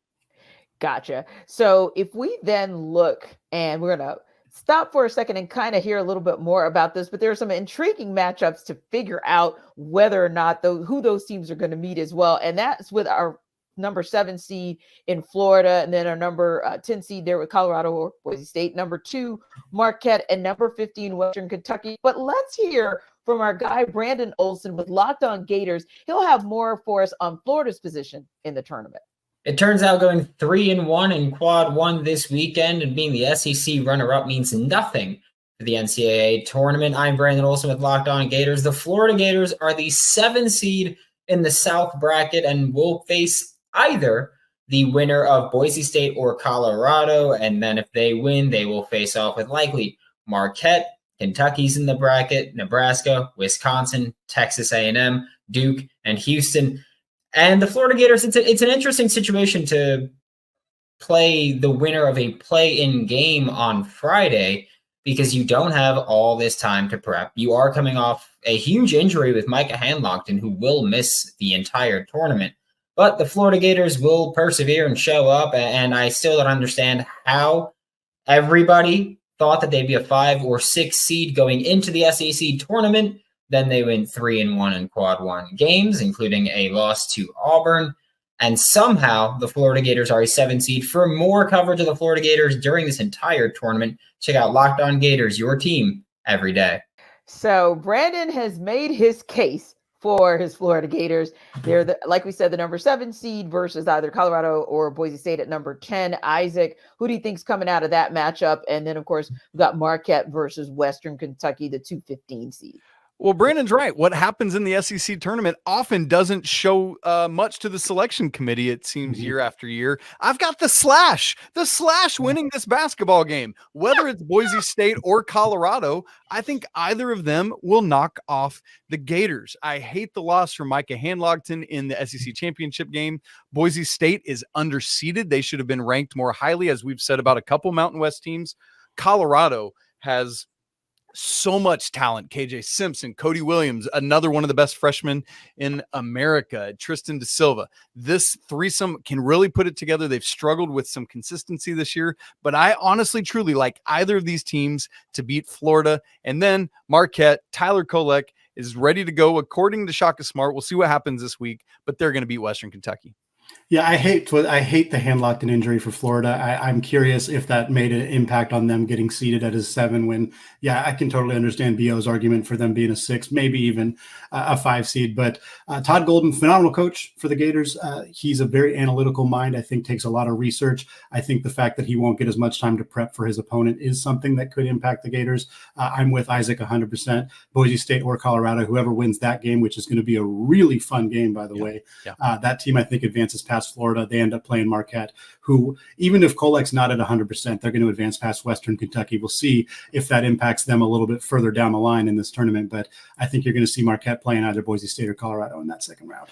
Gotcha. So if we then look, and we're going to stop for a second and kind of hear a little bit more about this, but there are some intriguing matchups to figure out whether or not who those teams are going to meet as well. And that's with our number 7 seed in Florida, and then our number 10 seed there with Colorado or Boise State, number 2 Marquette, and number 15 Western Kentucky. But let's hear from our guy Brandon Olson with Locked On Gators. He'll have more for us on Florida's position in the tournament. It turns out going 3-1 in quad 1 this weekend and being the SEC runner-up means nothing for the NCAA tournament. I'm Brandon Olson with Locked On Gators. The Florida Gators are the 7 seed in the South bracket and will face either the winner of Boise State or Colorado, and then if they win, they will face off with likely Marquette, Kentucky's in the bracket, Nebraska, Wisconsin, Texas A&M, Duke, and Houston. And the Florida Gators, it's an interesting situation to play the winner of a play-in game on Friday because you don't have all this time to prep. You are coming off a huge injury with Micah Handlockton, who will miss the entire tournament. But the Florida Gators will persevere and show up, and I still don't understand how everybody thought that they'd be a 5 or 6 seed going into the SEC tournament. Then they went 3-1 in quad 1 games, including a loss to Auburn. And somehow the Florida Gators are a 7 seed. For more coverage of the Florida Gators during this entire tournament, check out Locked On Gators, your team every day. So Brandon has made his case for his Florida Gators. They're, like we said, the number 7 seed versus either Colorado or Boise State at number 10. Isaac, who do you think's coming out of that matchup? And then, of course, we've got Marquette versus Western Kentucky, the 215 seed. Well, Brandon's right. What happens in the SEC tournament often doesn't show much to the selection committee, it seems, year after year. I've got the Slash winning this basketball game. Whether it's Boise State or Colorado, I think either of them will knock off the Gators. I hate the loss for Micah Handlockton in the SEC championship game. Boise State is underseeded. They should have been ranked more highly, as we've said about a couple Mountain West teams. Colorado has so much talent. KJ Simpson, Cody Williams, another one of the best freshmen in America, Tristan Da Silva. This threesome can really put it together. They've struggled with some consistency this year, but I honestly, truly like either of these teams to beat Florida. And then Marquette, Tyler Kolek is ready to go according to Shaka Smart. We'll see what happens this week, but they're going to beat Western Kentucky. Yeah, I hate the Handlockton injury for Florida. I'm curious if that made an impact on them getting seeded at a 7 when, yeah, I can totally understand BO's argument for them being a 6, maybe even a 5 seed. But Todd Golden, phenomenal coach for the Gators. He's a very analytical mind, I think takes a lot of research. I think the fact that he won't get as much time to prep for his opponent is something that could impact the Gators. I'm with Isaac 100%. Boise State or Colorado, whoever wins that game, which is going to be a really fun game, by the way. Yeah. That team, I think, advances past Florida. They end up playing Marquette, who, even if Kolek's not at 100%, they're going to advance past Western Kentucky. We'll see if that impacts them a little bit further down the line in this tournament. But I think you're going to see Marquette playing either Boise State or Colorado in that second round.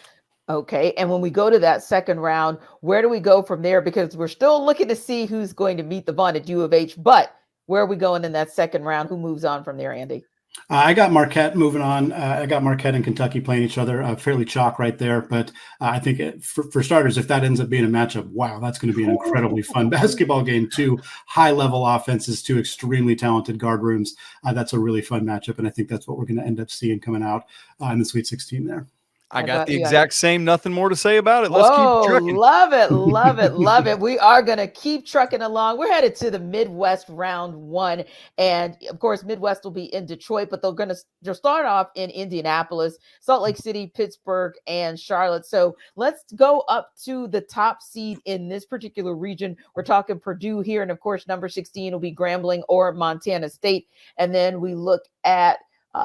Okay. And when we go to that second round, where do we go from there? Because we're still looking to see who's going to meet the Vaughn at U of H. But where are we going in that second round? Who moves on from there, Andy? I got Marquette moving on. I got Marquette and Kentucky playing each other, fairly chalk right there. But I think for starters, if that ends up being a matchup, wow, that's going to be an incredibly fun basketball game. Two high-level offenses, two extremely talented guard rooms. That's a really fun matchup, and I think that's what we're going to end up seeing coming out in the Sweet 16 there. I got the exact same. Nothing more to say about it. Let's keep trucking. Love it, love it, love it. We are going to keep trucking along. We're headed to the Midwest round 1. And of course, Midwest will be in Detroit, but they'll start off in Indianapolis, Salt Lake City, Pittsburgh, and Charlotte. So let's go up to the top seed in this particular region. We're talking Purdue here. And of course, number 16 will be Grambling or Montana State. And then we look at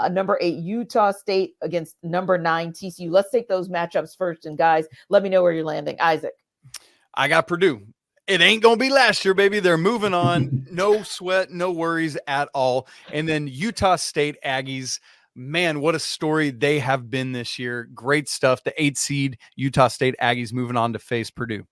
number 8 Utah State against number 9 TCU. Let's take those matchups first. And guys, let me know where you're landing. Isaac. I got Purdue. It ain't going to be last year, baby. They're moving on. No sweat, no worries at all. And then Utah State Aggies. Man, what a story they have been this year. Great stuff. The 8 seed Utah State Aggies moving on to face Purdue.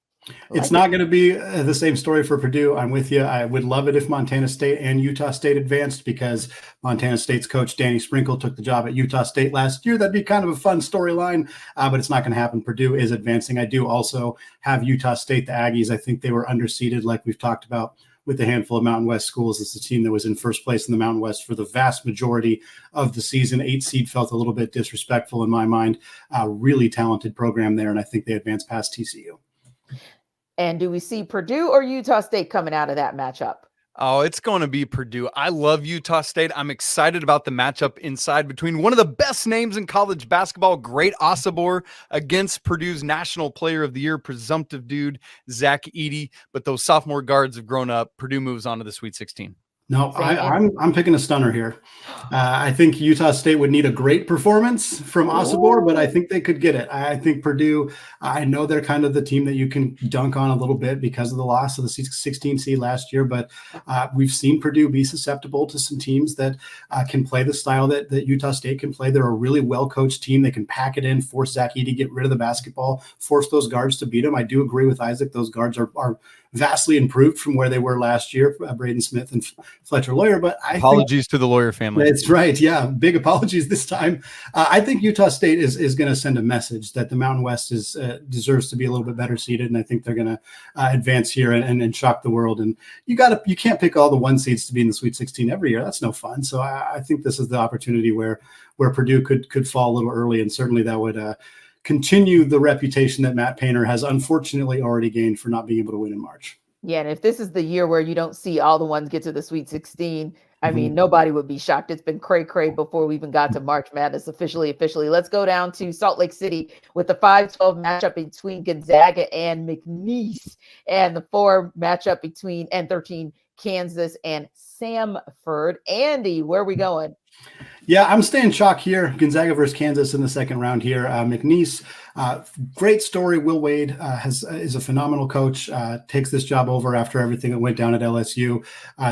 It's not going to be the same story for Purdue. I'm with you. I would love it if Montana State and Utah State advanced, because Montana State's coach, Danny Sprinkle, took the job at Utah State last year. That'd be kind of a fun storyline, but it's not going to happen. Purdue is advancing. I do also have Utah State, the Aggies. I think they were underseeded, like we've talked about with a handful of Mountain West schools. It's the team that was in first place in the Mountain West for the vast majority of the season. 8 seed felt a little bit disrespectful in my mind. Really talented program there, and I think they advanced past TCU. And do we see Purdue or Utah State coming out of that matchup? Oh, it's going to be Purdue. I love Utah State. I'm excited about the matchup inside between one of the best names in college basketball, Great Osobor, against Purdue's National Player of the Year, presumptive dude, Zach Edey. But those sophomore guards have grown up. Purdue moves on to the Sweet 16. No, I'm picking a stunner here. I think Utah State would need a great performance from Osobor, but I think they could get it. I think Purdue, I know they're kind of the team that you can dunk on a little bit because of the loss of the 16 seed last year, but we've seen Purdue be susceptible to some teams that can play the style that Utah State can play. They're a really well-coached team. They can pack it in, force Zach Edey to get rid of the basketball, force those guards to beat them. I do agree with Isaac. Those guards are vastly improved from where they were last year, Braden Smith and Fletcher Lawyer. But apologies to the Lawyer family. That's right. Yeah, big apologies this time. I think Utah State is going to send a message that the Mountain West deserves to be a little bit better seated, and I think they're going to advance here and shock the world. And you can't pick all the 1 seeds to be in the Sweet 16 every year. That's no fun. So I think this is the opportunity where Purdue could fall a little early, and certainly that would continue the reputation that Matt Painter has unfortunately already gained for not being able to win in March. Yeah, and if this is the year where you don't see all the ones get to the Sweet 16, I mean, nobody would be shocked. It's been cray-cray before we even got to March Madness officially. Let's go down to Salt Lake City with the 5-12 matchup between Gonzaga and McNeese, and the 4 matchup between N13 Kansas and Samford. Andy, where are we going? Yeah, I'm staying chalk here. Gonzaga versus Kansas in the second round here. McNeese, great story. Will Wade is a phenomenal coach, takes this job over after everything that went down at LSU.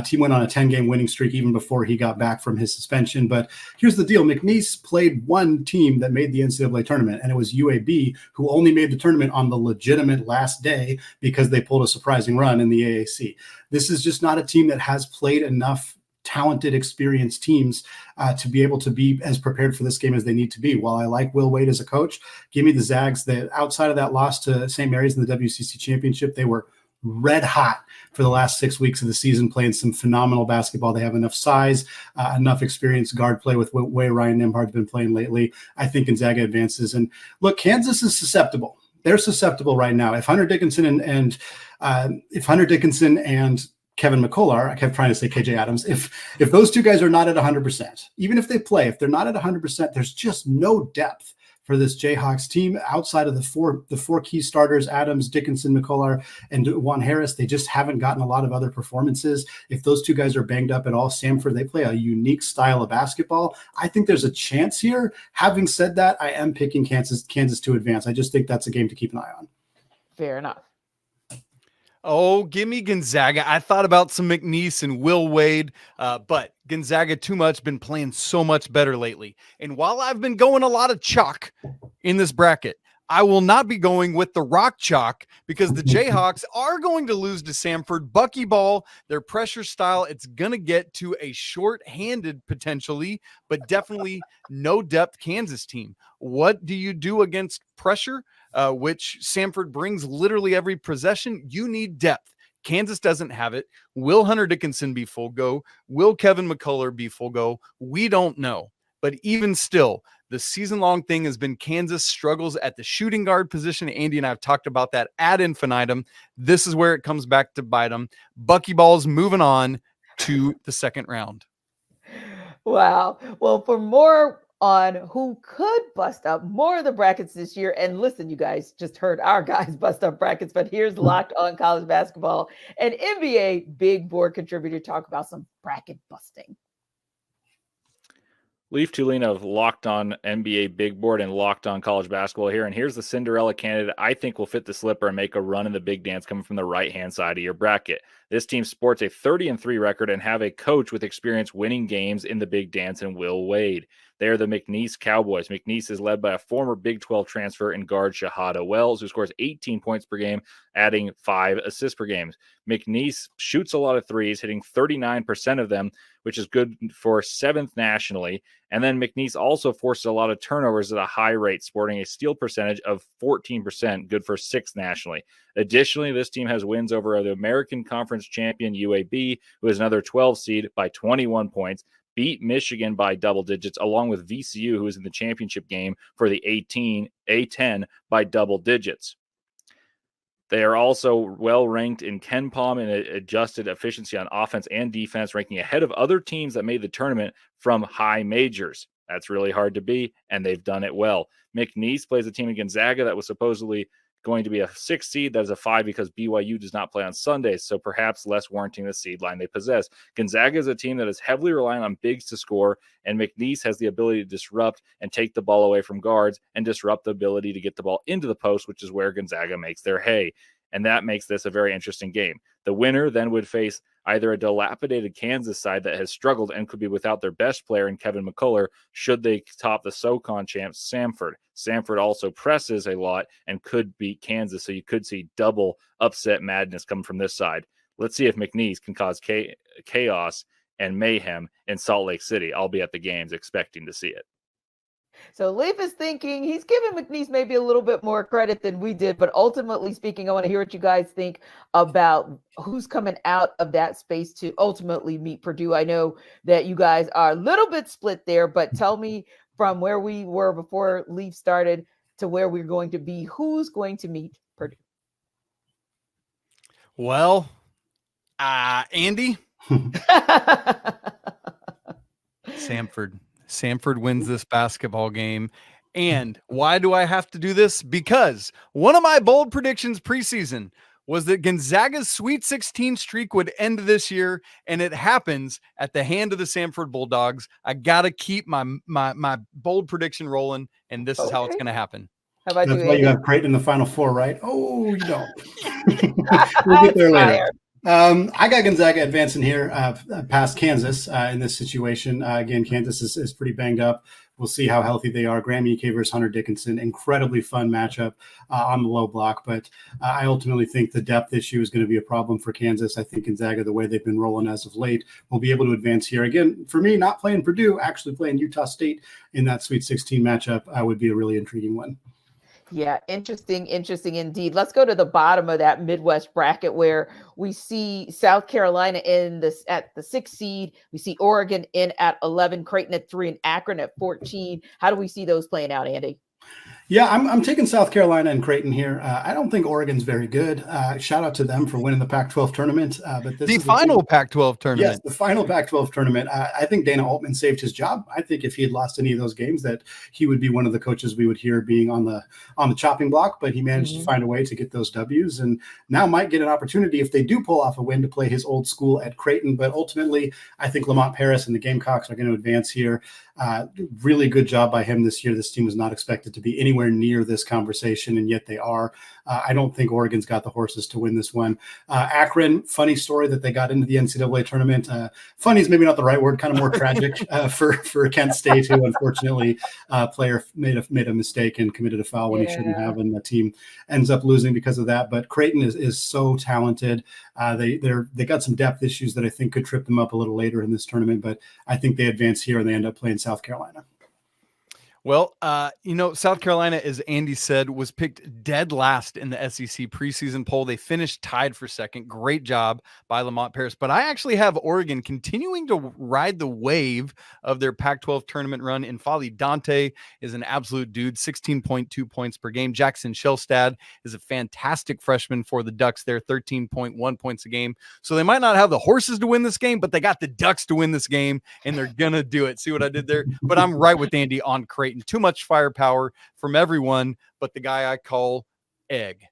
Team went on a 10-game winning streak even before he got back from his suspension. But here's the deal. McNeese played one team that made the NCAA tournament, and it was UAB, who only made the tournament on the legitimate last day because they pulled a surprising run in the AAC. This is just not a team that has played enough talented, experienced teams to be able to be as prepared for this game as they need to be. While I like Will Wade as a coach, give me the Zags. That outside of that loss to St. Mary's in the WCC championship, they were red hot for the last 6 weeks of the season, playing some phenomenal basketball. They have enough size, enough experience, guard play with the way Ryan Nembhard's been playing lately. I think Gonzaga advances. And look, Kansas is susceptible. They're susceptible right now. If Hunter Dickinson and Kevin McCullar, I kept trying to say KJ Adams, if those two guys are not at 100%, even if they play, if they're not at 100%, there's just no depth for this Jayhawks team outside of the four key starters, Adams, Dickinson, McCullar, and Juan Harris. They just haven't gotten a lot of other performances. If those two guys are banged up at all, Samford, they play a unique style of basketball. I think there's a chance here. Having said that, I am picking Kansas to advance. I just think that's a game to keep an eye on. Fair enough. Oh, give me Gonzaga. I thought about some McNeese and Will Wade, but Gonzaga too much, been playing so much better lately. And while I've been going a lot of chalk in this bracket, I will not be going with the rock chalk because the Jayhawks are going to lose to Samford. Buckyball, their pressure style, it's going to get to a short-handed potentially, but definitely no depth Kansas team. What do you do against pressure, which Samford brings literally every possession? You need depth. Kansas doesn't have it. Will Hunter Dickinson be full go? Will Kevin McCullough be full go? We don't know. But even still, the season-long thing has been Kansas struggles at the shooting guard position. Andy and I have talked about that ad infinitum. This is where it comes back to bite them. Buckyballs moving on to the second round. Wow. Well, for more on who could bust up more of the brackets this year, and listen, you guys just heard our guys bust up brackets, but here's Locked On College Basketball and NBA Big Board contributor talk about some bracket busting. Leaf Tulane of Locked On NBA Big Board and Locked On College Basketball here. And here's the Cinderella candidate I think will fit the slipper and make a run in the big dance coming from the right-hand side of your bracket. This team sports a 30-3 record and have a coach with experience winning games in the big dance in Will Wade. They are the McNeese Cowboys. McNeese is led by a former Big 12 transfer in guard Shahada Wells, who scores 18 points per game, adding 5 assists per game. McNeese shoots a lot of threes, hitting 39% of them, which is good for 7th nationally. And then McNeese also forces a lot of turnovers at a high rate, sporting a steal percentage of 14%, good for 6th nationally. Additionally, this team has wins over the American Conference champion UAB, who is another 12 seed, by 21 points, beat Michigan by double digits, along with VCU, who is in the championship game for the A10 by double digits. They are also well ranked in KenPom and adjusted efficiency on offense and defense, ranking ahead of other teams that made the tournament from high majors. That's really hard to be, and they've done it well. McNeese plays a team in Gonzaga that was supposedly going to be a 6 seed. That is a 5 because BYU does not play on Sundays, so perhaps less warranting the seed line they possess. Gonzaga is a team that is heavily reliant on bigs to score, and McNeese has the ability to disrupt and take the ball away from guards and disrupt the ability to get the ball into the post, which is where Gonzaga makes their hay. And that makes this a very interesting game. The winner then would face either a dilapidated Kansas side that has struggled and could be without their best player in Kevin McCullough should they top the SoCon champs Samford. Samford also presses a lot and could beat Kansas, so you could see double upset madness coming from this side. Let's see if McNeese can cause chaos and mayhem in Salt Lake City. I'll be at the games expecting to see it. So Leaf is thinking he's giving McNeese maybe a little bit more credit than we did, but ultimately speaking, I want to hear what you guys think about who's coming out of that space to ultimately meet Purdue. I know that you guys are a little bit split there, but tell me from where we were before Leaf started to where we're going to be, who's going to meet Purdue? Well, Andy? Samford wins this basketball game. And why do I have to do this? Because one of my bold predictions preseason was that Gonzaga's Sweet 16 streak would end this year, and it happens at the hand of the Samford Bulldogs. I got to keep my bold prediction rolling, and this is how it's going to happen. How about That's you, why Andy? you have Creighton in the Final Four, right? Oh, you don't. We'll get there later. I got Gonzaga advancing here past Kansas in this situation. Again, Kansas is pretty banged up. We'll see how healthy they are. Graham Ike versus Hunter Dickinson, incredibly fun matchup on the low block. But I ultimately think the depth issue is going to be a problem for Kansas. I think Gonzaga, the way they've been rolling as of late, will be able to advance here. Again, for me, not playing Purdue, actually playing Utah State in that Sweet 16 matchup would be a really intriguing one. Yeah, interesting indeed. Let's go to the bottom of that Midwest bracket where we see South Carolina at the 6th seed. We see Oregon in at 11, Creighton at 3, and Akron at 14. How do we see those playing out, Andy? Yeah, I'm taking South Carolina and Creighton here. I don't think Oregon's very good. Shout out to them for winning the Pac-12 tournament. But this the is final Pac-12 tournament. Yes, the final Pac-12 tournament. I think Dana Altman saved his job. I think if he had lost any of those games, that he would be one of the coaches we would hear being on the chopping block. But he managed to find a way to get those W's, and now might get an opportunity if they do pull off a win to play his old school at Creighton. But ultimately, I think Lamont Paris and the Gamecocks are going to advance here. Really good job by him this year. This team was not expected to be anywhere anywhere near this conversation, and yet they are. I don't think Oregon's got the horses to win this one. Akron, funny story that they got into the NCAA tournament. Funny is maybe not the right word, kind of more tragic for Kent State, who unfortunately player made a mistake and committed a foul when he shouldn't have, and the team ends up losing because of that. But Creighton is so talented. They got some depth issues that I think could trip them up a little later in this tournament, but I think they advance here and they end up playing South Carolina. Well, South Carolina, as Andy said, was picked dead last in the SEC preseason poll. They finished tied for second. Great job by Lamont Paris. But I actually have Oregon continuing to ride the wave of their Pac-12 tournament run. In Fali Dante is an absolute dude, 16.2 points per game. Jackson Shellstad is a fantastic freshman for the Ducks there, 13.1 points a game. So they might not have the horses to win this game, but they got the Ducks to win this game, and they're going to do it. See what I did there? But I'm right with Andy on Creighton. Too much firepower from everyone but the guy I call Egg.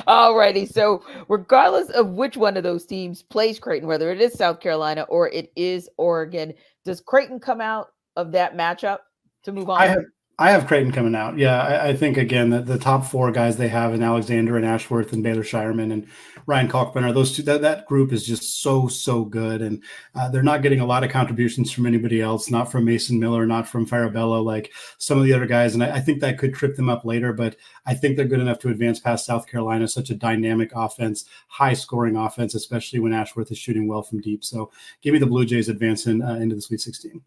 All righty. So regardless of which one of those teams plays Creighton, whether it is South Carolina or it is Oregon, does Creighton come out of that matchup to move on? I have Creighton coming out. Yeah, I think, again, the top four guys they have in Alexander and Ashworth and Baylor Shireman and Ryan Kalkbrenner, those two, that group is just so good. And they're not getting a lot of contributions from anybody else, not from Mason Miller, not from Farabello, like some of the other guys. And I think that could trip them up later, but I think they're good enough to advance past South Carolina, such a dynamic offense, high scoring offense, especially when Ashworth is shooting well from deep. So give me the Blue Jays advancing into the Sweet 16.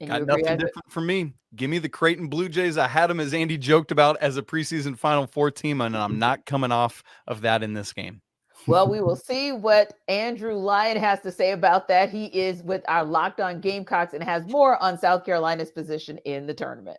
Got nothing different for me. Give me the Creighton Blue Jays. I had them, as Andy joked about, as a preseason Final Four team, and I'm not coming off of that in this game. Well, we will see what Andrew Lyon has to say about that. He is with our Locked On Gamecocks and has more on South Carolina's position in the tournament.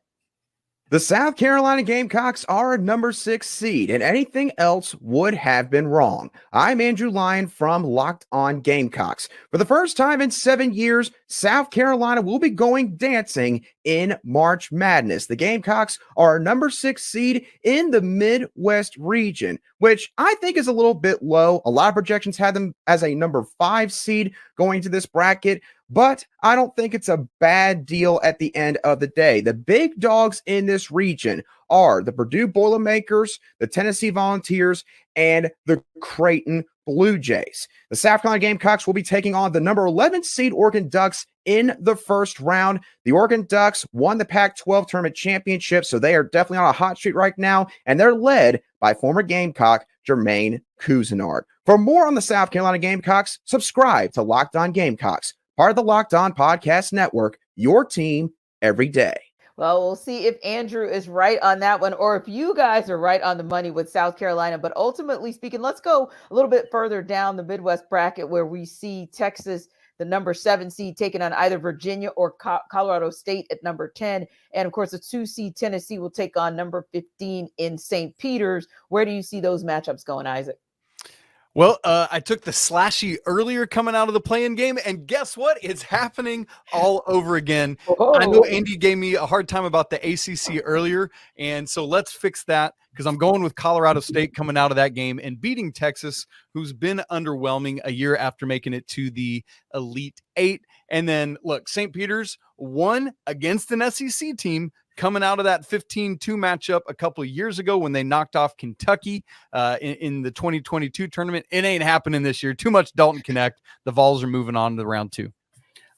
The South Carolina Gamecocks are a number 6 seed, and anything else would have been wrong. I'm Andrew Lyon from Locked On Gamecocks. For the first time in 7 years, South Carolina will be going dancing in March Madness. The Gamecocks are a number 6 seed in the Midwest region, which I think is a little bit low. A lot of projections had them as a number 5 seed going to this bracket, but I don't think it's a bad deal at the end of the day. The big dogs in this region are the Purdue Boilermakers, the Tennessee Volunteers, and the Creighton Blue Jays. The South Carolina Gamecocks will be taking on the number 11 seed Oregon Ducks in the first round. The Oregon Ducks won the Pac-12 tournament championship, so they are definitely on a hot streak right now, and they're led by former Gamecock Jermaine Cousinard. For more on the South Carolina Gamecocks, subscribe to Locked On Gamecocks, part of the Locked On Podcast Network, your team every day. Well, we'll see if Andrew is right on that one or if you guys are right on the money with South Carolina. But ultimately speaking, let's go a little bit further down the Midwest bracket where we see Texas, the number 7 seed, taking on either Virginia or Colorado State at number 10. And of course, the 2 seed Tennessee will take on number 15 in St. Peter's. Where do you see those matchups going, Isaac? Well, I took the slashy earlier coming out of the play-in game, and guess what? It's happening all over again. Oh. I know Andy gave me a hard time about the ACC earlier, and so let's fix that because I'm going with Colorado State coming out of that game and beating Texas, who's been underwhelming a year after making it to the Elite Eight. And then, look, St. Peter's won against an SEC team coming out of that 15-2 matchup a couple of years ago when they knocked off Kentucky in the 2022 tournament. It ain't happening this year. Too much Dalton Connect. The Vols are moving on to round 2.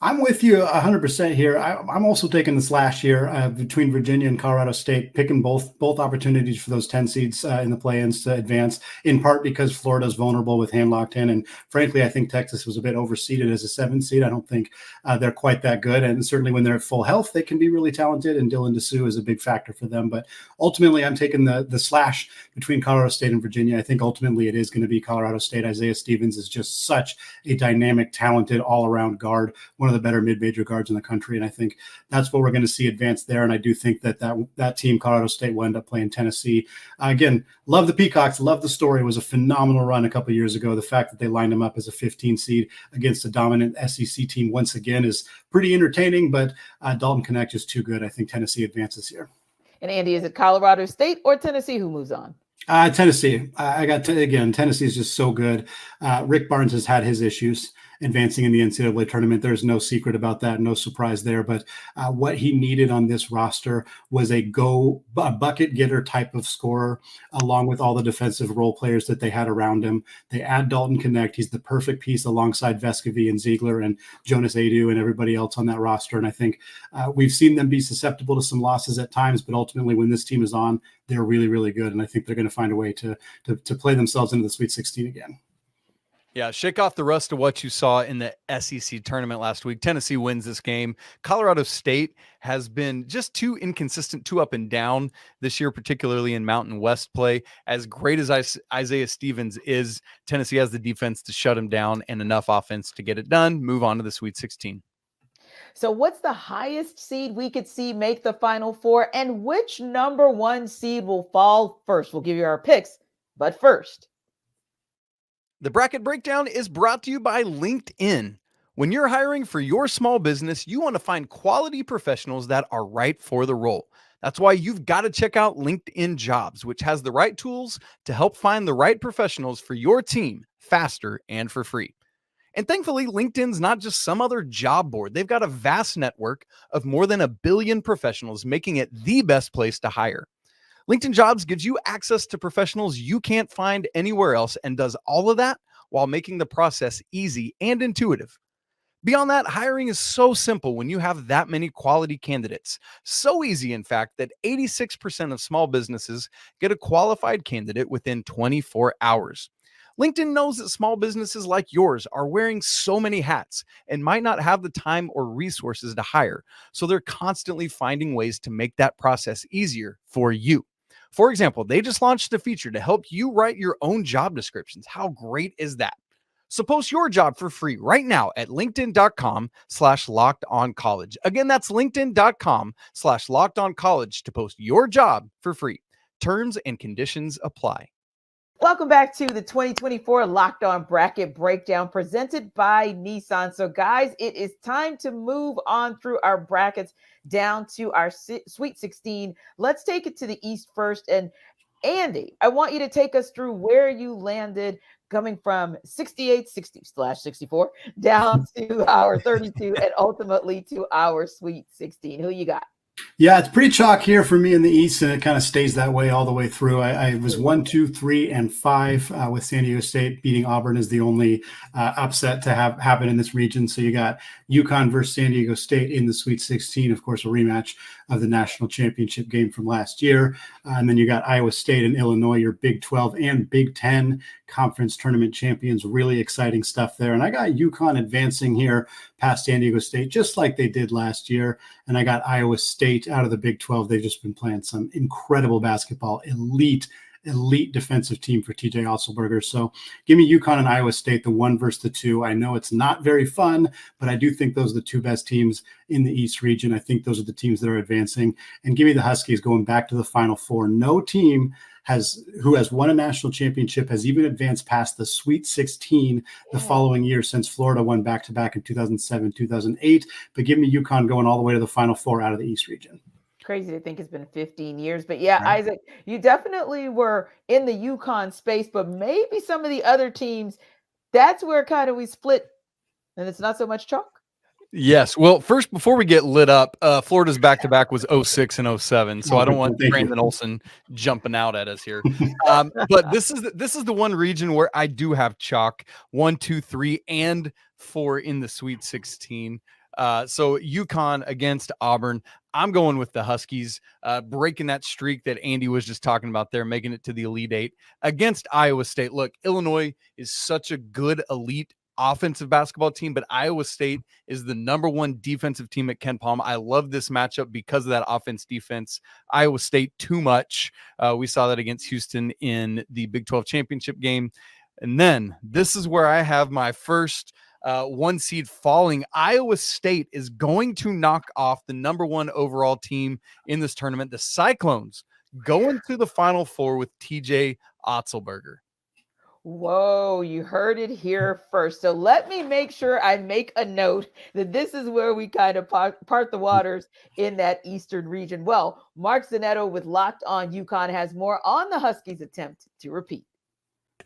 I'm with you 100% here. I'm also taking this last year between Virginia and Colorado State, picking both opportunities for those 10 seeds in the play-ins to advance, in part because Florida's vulnerable with hand locked in. And frankly, I think Texas was a bit overseeded as a 7 seed. I don't think they're quite that good. And certainly when they're at full health, they can be really talented. And Dylan DeSue is a big factor for them. But ultimately, I'm taking the slash between Colorado State and Virginia. I think ultimately it is going to be Colorado State. Isaiah Stevens is just such a dynamic, talented, all-around guard, one of the better mid-major guards in the country. And I think that's what we're going to see advance there. And I do think that team, Colorado State, will end up playing Tennessee. Again, love the Peacocks, love the story. It was a phenomenal run a couple of years ago. The fact that they lined them up as a 15 seed against a dominant SEC team once again is pretty entertaining, but Dalton Connect is too good. I think Tennessee advances here. And Andy, is it Colorado State or Tennessee who moves on? Tennessee. Tennessee is just so good. Rick Barnes has had his issues. advancing in the NCAA tournament. There's no secret about that, no surprise there. But what he needed on this roster was a bucket getter type of scorer, along with all the defensive role players that they had around him. They add Dalton Connect. He's the perfect piece alongside Vescovy and Ziegler and Jonas Adu and everybody else on that roster. And I think we've seen them be susceptible to some losses at times, but ultimately when this team is on, they're really, really good. And I think they're going to find a way to play themselves into the Sweet 16 again. Yeah, shake off the rust of what you saw in the SEC tournament last week. Tennessee wins this game. Colorado State has been just too inconsistent, too up and down this year, particularly in Mountain West play. As great as Isaiah Stevens is, Tennessee has the defense to shut him down and enough offense to get it done. Move on to the Sweet 16. So what's the highest seed we could see make the Final Four, and which number one seed will fall first? We'll give you our picks, but first. The bracket breakdown is brought to you by LinkedIn. When you're hiring for your small business, you want to find quality professionals that are right for the role. That's why you've got to check out LinkedIn Jobs, which has the right tools to help find the right professionals for your team faster and for free. And thankfully, LinkedIn's not just some other job board. They've got a vast network of more than 1 billion professionals, making it the best place to hire. LinkedIn Jobs gives you access to professionals you can't find anywhere else and does all of that while making the process easy and intuitive. Beyond that, hiring is so simple when you have that many quality candidates. So easy, in fact, that 86% of small businesses get a qualified candidate within 24 hours. LinkedIn knows that small businesses like yours are wearing so many hats and might not have the time or resources to hire, so they're constantly finding ways to make that process easier for you. For example, they just launched a feature to help you write your own job descriptions. How great is that? So post your job for free right now at linkedin.com/lockedoncollege. Again, that's linkedin.com/lockedoncollege to post your job for free. Terms and conditions apply. Welcome back to the 2024 Locked On Bracket Breakdown presented by Nissan. So guys, it is time to move on through our brackets down to our Sweet 16. Let's take it to the East first. And Andy, I want you to take us through where you landed coming from 68/64 down to our 32 and ultimately to our Sweet 16. Who you got? Yeah, it's pretty chalk here for me in the East, and it kind of stays that way all the way through. I was 1, 2, 3, and 5 with San Diego State beating Auburn as the only upset to have happen in this region. So you got UConn versus San Diego State in the Sweet 16, of course, a rematch of the national championship game from last year. And then you got Iowa State and Illinois, your Big 12 and Big 10 conference tournament champions. Really exciting stuff there. And I got UConn advancing here past San Diego State, just like they did last year. And I got Iowa State out of the Big 12. They've just been playing some incredible basketball, elite defensive team for TJ Otzelberger. So give me UConn and Iowa State, the 1 versus the 2. I know it's not very fun, but I do think those are the 2 best teams in the East region. I think those are the teams that are advancing. And give me the Huskies going back to the Final Four. No team who has won a national championship has even advanced past the Sweet 16 the following year, since Florida won back-to-back in 2007, 2008. But give me UConn going all the way to the Final Four out of the East region. Crazy to think it's been 15 years. But yeah, Right. Isaac, you definitely were in the UConn space, but maybe some of the other teams, that's where kind of we split and it's not so much chalk. Yes. Well, first, before we get lit up, Florida's back-to-back was 06 and 07. So I don't want Thank you. Brandon Olson jumping out at us here. But this is the one region where I do have chalk 1, 2, 3, and 4 in the Sweet 16. So UConn against Auburn. I'm going with the Huskies, breaking that streak that Andy was just talking about there, making it to the Elite Eight against Iowa State. Look, Illinois is such a good elite offensive basketball team, but Iowa State is the #1 defensive team at Ken Palm. I love this matchup because of that offense defense. Iowa State too much. We saw that against Houston in the Big 12 championship game. And then this is where I have my first 1 seed falling. Iowa State is going to knock off the #1 overall team in this tournament, the Cyclones, going to the Final Four with TJ Otzelberger. Whoa, you heard it here first. So let me make sure I make a note that this is where we kind of part the waters in that Eastern region. Well, Mark Zanetto with Locked On UConn has more on the Huskies' attempt to repeat.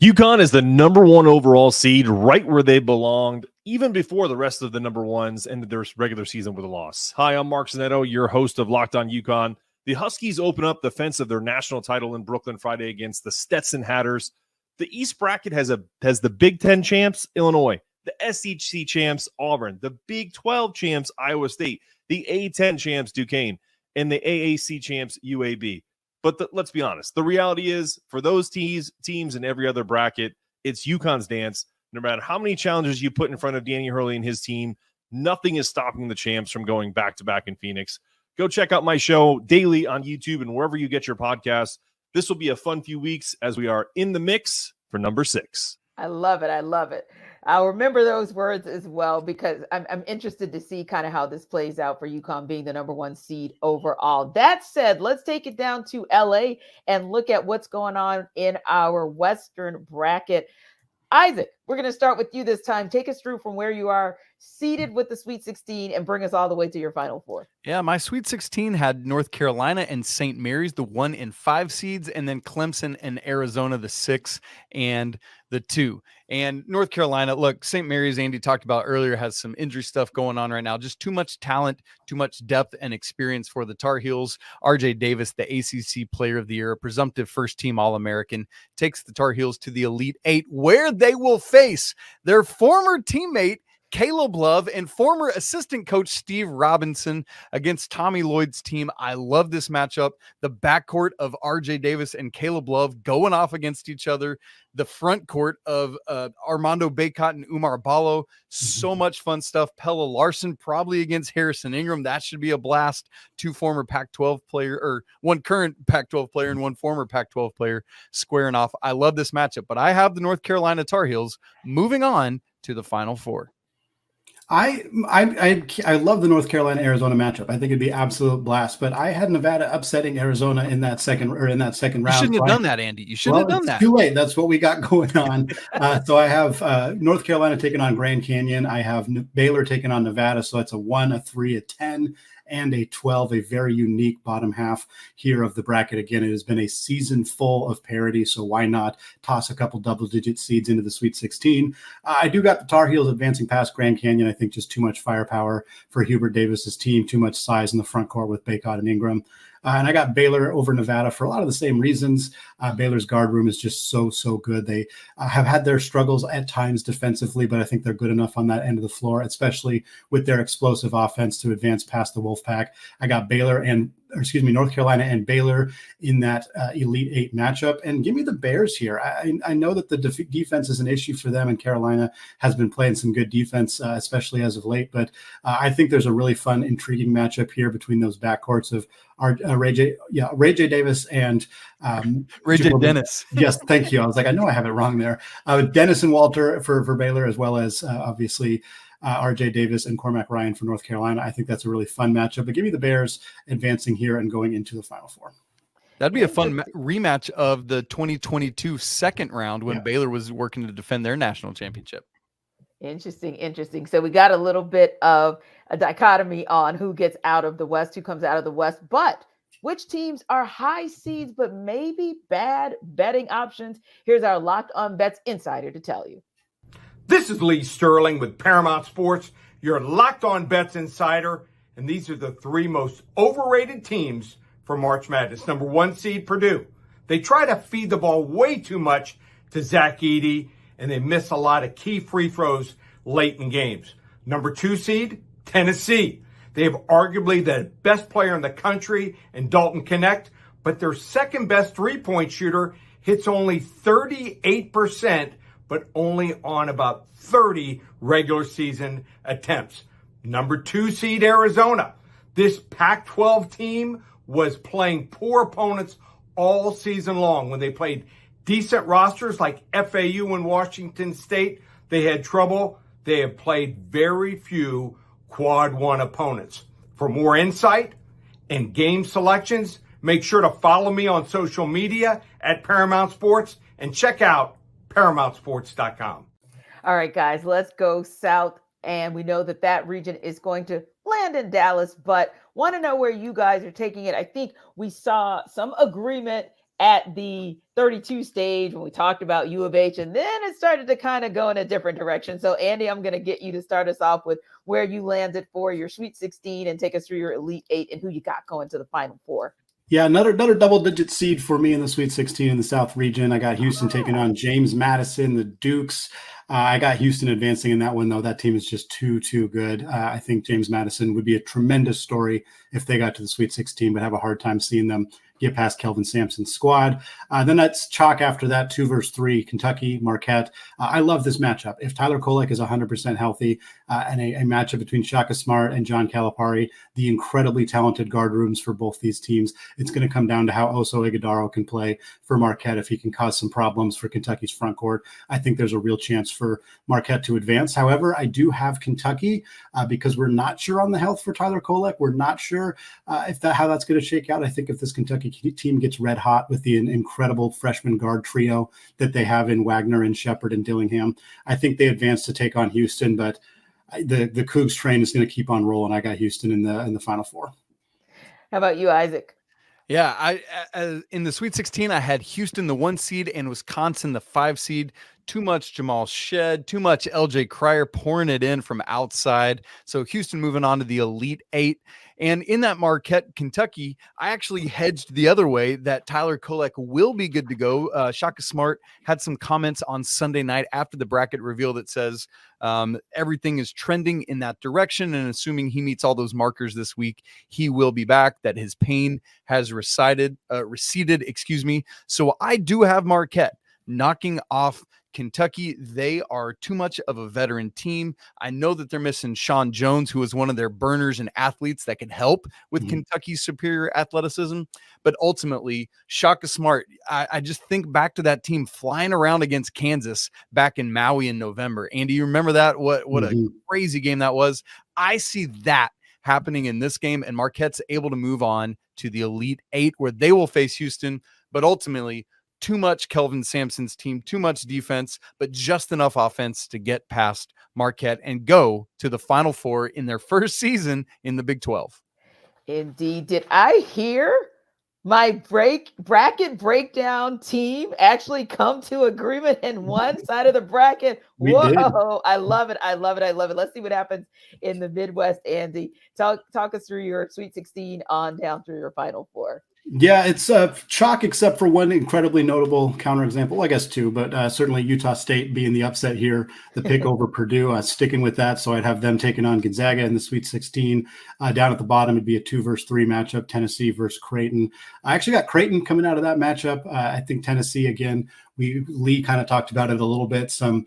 UConn is the #1 overall seed, right where they belonged. even before the rest of the number ones ended their regular season with a loss. Hi, I'm Mark Zanetto, your host of Locked On UConn. The Huskies open up the fence of their national title in Brooklyn Friday against the Stetson Hatters. The East bracket has the Big Ten champs, Illinois, the SEC champs, Auburn, the Big 12 champs, Iowa State, the A10 champs, Duquesne, and the AAC champs, UAB. But let's be honest, the reality is for those teams in every other bracket, it's UConn's dance. No matter how many challenges you put in front of Danny Hurley and his team, nothing is stopping the champs from going back-to-back in Phoenix. Go check out my show daily on YouTube and wherever you get your podcasts. This will be a fun few weeks as we are in the mix for number 6. I love it. I love it. I'll remember those words as well, because I'm interested to see kind of how this plays out for UConn being the number 1 seed overall. That said, let's take it down to LA and look at what's going on in our Western bracket. Isaac, we're going to start with you this time. Take us through from where you are seated with the Sweet 16 and bring us all the way to your Final Four. Yeah, my Sweet 16 had North Carolina and St. Mary's, the 1 and 5 seeds, and then Clemson and Arizona, the 6 and the 2. And North Carolina, look, St. Mary's, Andy talked about earlier, has some injury stuff going on right now. Just too much talent, too much depth and experience for the Tar Heels. RJ Davis, the ACC Player of the Year, a presumptive first-team All-American, takes the Tar Heels to the Elite 8, where they will face their former teammate, Caleb Love, and former assistant coach Steve Robinson against Tommy Lloyd's team. I love this matchup. The backcourt of RJ Davis and Caleb Love going off against each other. The front court of Armando Bacot and Umar Ballo. So much fun stuff. Pella Larson probably against Harrison Ingram. That should be a blast. 2 former Pac-12 player, or 1 current Pac-12 player and 1 former Pac-12 player squaring off. I love this matchup, but I have the North Carolina Tar Heels moving on to the Final Four. I love the North Carolina Arizona matchup. I think it'd be absolute blast. But I had Nevada upsetting Arizona in that second round. You shouldn't have done that, Andy. You shouldn't have done that. Too late. That's what we got going on. So I have North Carolina taking on Grand Canyon. I have Baylor taking on Nevada. So that's a 1, a 3, a 10, and a 12. A very unique bottom half here of the bracket. Again, it has been a season full of parity. So why not toss a couple double-digit seeds into the Sweet 16? I do got the Tar Heels advancing past Grand Canyon. I think just too much firepower for Hubert Davis's team, too much size in the front court with Bacot and Ingram. And I got Baylor over Nevada for a lot of the same reasons. Baylor's guard room is just so good. They have had their struggles at times defensively, but I think they're good enough on that end of the floor, especially with their explosive offense to advance past the Wolfpack. I got North Carolina and Baylor in that Elite 8 matchup. And give me the Bears here. I know that the defense is an issue for them, and Carolina has been playing some good defense, especially as of late. But I think there's a really fun, intriguing matchup here between those backcourts of Ray J. Davis and Ray J. Dennis. Yes, thank you. I was like, I know I have it wrong there. Dennis and Walter for Baylor, as well as obviously RJ Davis and Cormac Ryan for North Carolina. I think that's a really fun matchup. But give me the Bears advancing here and going into the Final Four. That'd be a fun rematch of the 2022 second round when Baylor was working to defend their national championship. Interesting. So we got a little bit of a dichotomy on who gets out of the West, who comes out of the West, but which teams are high seeds but maybe bad betting options? Here's our Locked On Bets insider to tell you. This is Lee Sterling with Paramount Sports, your Locked On Bets insider, and these are the 3 most overrated teams for March Madness. Number 1 seed, Purdue. They try to feed the ball way too much to Zach Edey, and they miss a lot of key free throws late in games. Number 2 seed, Tennessee. They have arguably the best player in the country in Dalton Knecht, but their second best three-point shooter hits only 38%, but only on about 30 regular season attempts. Number 2 seed, Arizona. This Pac-12 team was playing poor opponents all season long. When they played decent rosters like FAU and Washington State, they had trouble. They have played very few quad 1 opponents. For more insight and game selections, make sure to follow me on social media at Paramount Sports and check out ParamountSports.com. All right, guys, let's go south. And we know that region is going to land in Dallas, but want to know where you guys are taking it. I think we saw some agreement at the 32 stage when we talked about U of H, and then it started to kind of go in a different direction. So, Andy, I'm going to get you to start us off with where you landed for your Sweet 16 and take us through your Elite 8 and who you got going to the Final Four. Yeah, another double-digit seed for me in the Sweet 16 in the South region. I got Houston taking on James Madison, the Dukes. I got Houston advancing in that one, though. That team is just too good. I think James Madison would be a tremendous story if they got to the Sweet 16, but have a hard time seeing them get past Kelvin Sampson's squad. Then that's chalk after that, 2 versus 3, Kentucky, Marquette. I love this matchup. If Tyler Kolek is 100% healthy and a matchup between Shaka Smart and John Calipari, the incredibly talented guard rooms for both these teams, it's going to come down to how Oso Ighodaro can play for Marquette. If he can cause some problems for Kentucky's front court, I think there's a real chance for Marquette to advance. However, I do have Kentucky because we're not sure on the health for Tyler Kolek. We're not sure how that's going to shake out. I think if this Kentucky team gets red hot with the incredible freshman guard trio that they have in Wagner and Shepard and Dillingham, I think they advance to take on Houston, but the Cougs train is going to keep on rolling. I got Houston in the Final Four. How about you, Isaac? Yeah, I in the Sweet 16, I had Houston, the 1 seed, and Wisconsin, the 5 seed. Too much Jamal Shed, too much LJ Cryer pouring it in from outside. So Houston moving on to the Elite 8. And in that Marquette, Kentucky, I actually hedged the other way that Tyler Kolek will be good to go. Shaka Smart had some comments on Sunday night after the bracket reveal that says everything is trending in that direction. And assuming he meets all those markers this week, he will be back, that his pain has receded. So I do have Marquette knocking off Kentucky. They are too much of a veteran team. I know that they're missing Sean Jones, who is one of their burners and athletes that can help with Kentucky's superior athleticism. But ultimately, Shaka Smart, I just think back to that team flying around against Kansas back in Maui in November. Andy, you remember that? What a crazy game that was. I see that happening in this game, and Marquette's able to move on to the Elite 8 where they will face Houston. But ultimately, too much Kelvin Sampson's team, too much defense, but just enough offense to get past Marquette and go to the Final Four in their first season in the Big 12. Indeed. Did I hear my bracket breakdown team actually come to agreement in one side of the bracket? Whoa, I love it. I love it. Let's see what happens in the Midwest, Andy. Talk us through your Sweet 16 on down through your Final Four. Yeah, it's chalk except for one incredibly notable counterexample. Well, I guess two, but certainly Utah State being the upset here, the pick over Purdue, sticking with that. So I'd have them taking on Gonzaga in the Sweet 16. Down at the bottom, it'd be a 2 versus 3 matchup, Tennessee versus Creighton. I actually got Creighton coming out of that matchup. I think Tennessee, again, Lee kind of talked about it a little bit, some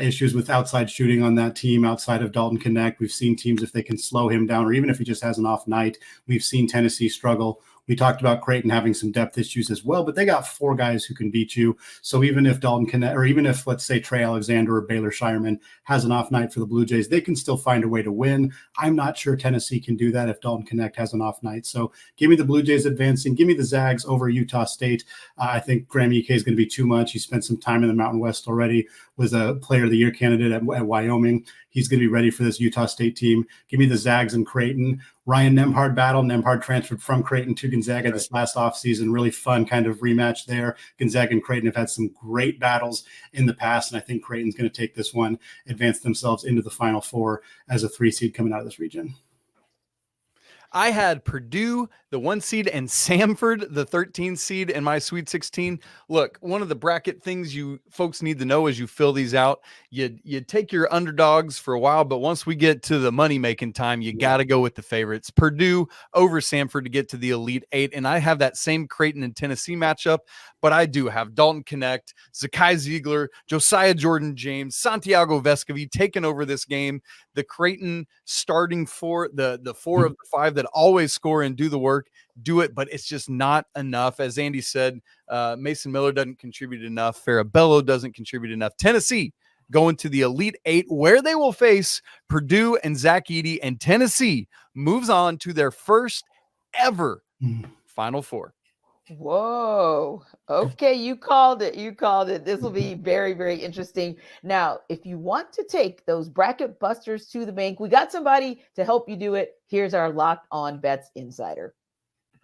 issues with outside shooting on that team outside of Dalton Knecht. We've seen teams, if they can slow him down, or even if he just has an off night, we've seen Tennessee struggle. We talked about Creighton having some depth issues as well, but they got 4 guys who can beat you. So even if Dalton Knecht, or even if, let's say, Trey Alexander or Baylor Shireman has an off night for the Blue Jays, they can still find a way to win. I'm not sure Tennessee can do that if Dalton Knecht has an off night. So give me the Blue Jays advancing. Give me the Zags over Utah State. I think Graham Ike is going to be too much. He spent some time in the Mountain West already, was a Player of the Year candidate at Wyoming. He's going to be ready for this Utah State team. Give me the Zags and Creighton. Ryan Nembhard battle. Nembhard transferred from Creighton to Gonzaga this last offseason. Really fun kind of rematch there. Gonzaga and Creighton have had some great battles in the past, and I think Creighton's going to take this one, advance themselves into the Final Four as a 3 seed coming out of this region. I had Purdue, the 1 seed, and Samford, the 13 seed in my Sweet 16. Look, one of the bracket things you folks need to know as you fill these out, you take your underdogs for a while, but once we get to the money-making time, you got to go with the favorites. Purdue over Samford to get to the Elite 8, and I have that same Creighton and Tennessee matchup, but I do have Dalton Knecht, Zakai Ziegler, Josiah Jordan-James, Santiago Vescovi taking over this game. The Creighton starting 4, the 4 of the 5 that always score and do the work, do it, but it's just not enough. As Andy said, Mason Miller doesn't contribute enough. Farabello doesn't contribute enough. Tennessee going to the Elite 8 where they will face Purdue and Zach Edey, and Tennessee moves on to their first ever Final Four. Whoa. Okay, you called it. This will be very, very interesting. Now, if you want to take those bracket busters to the bank, we got somebody to help you do it. Here's our Locked On Bets Insider.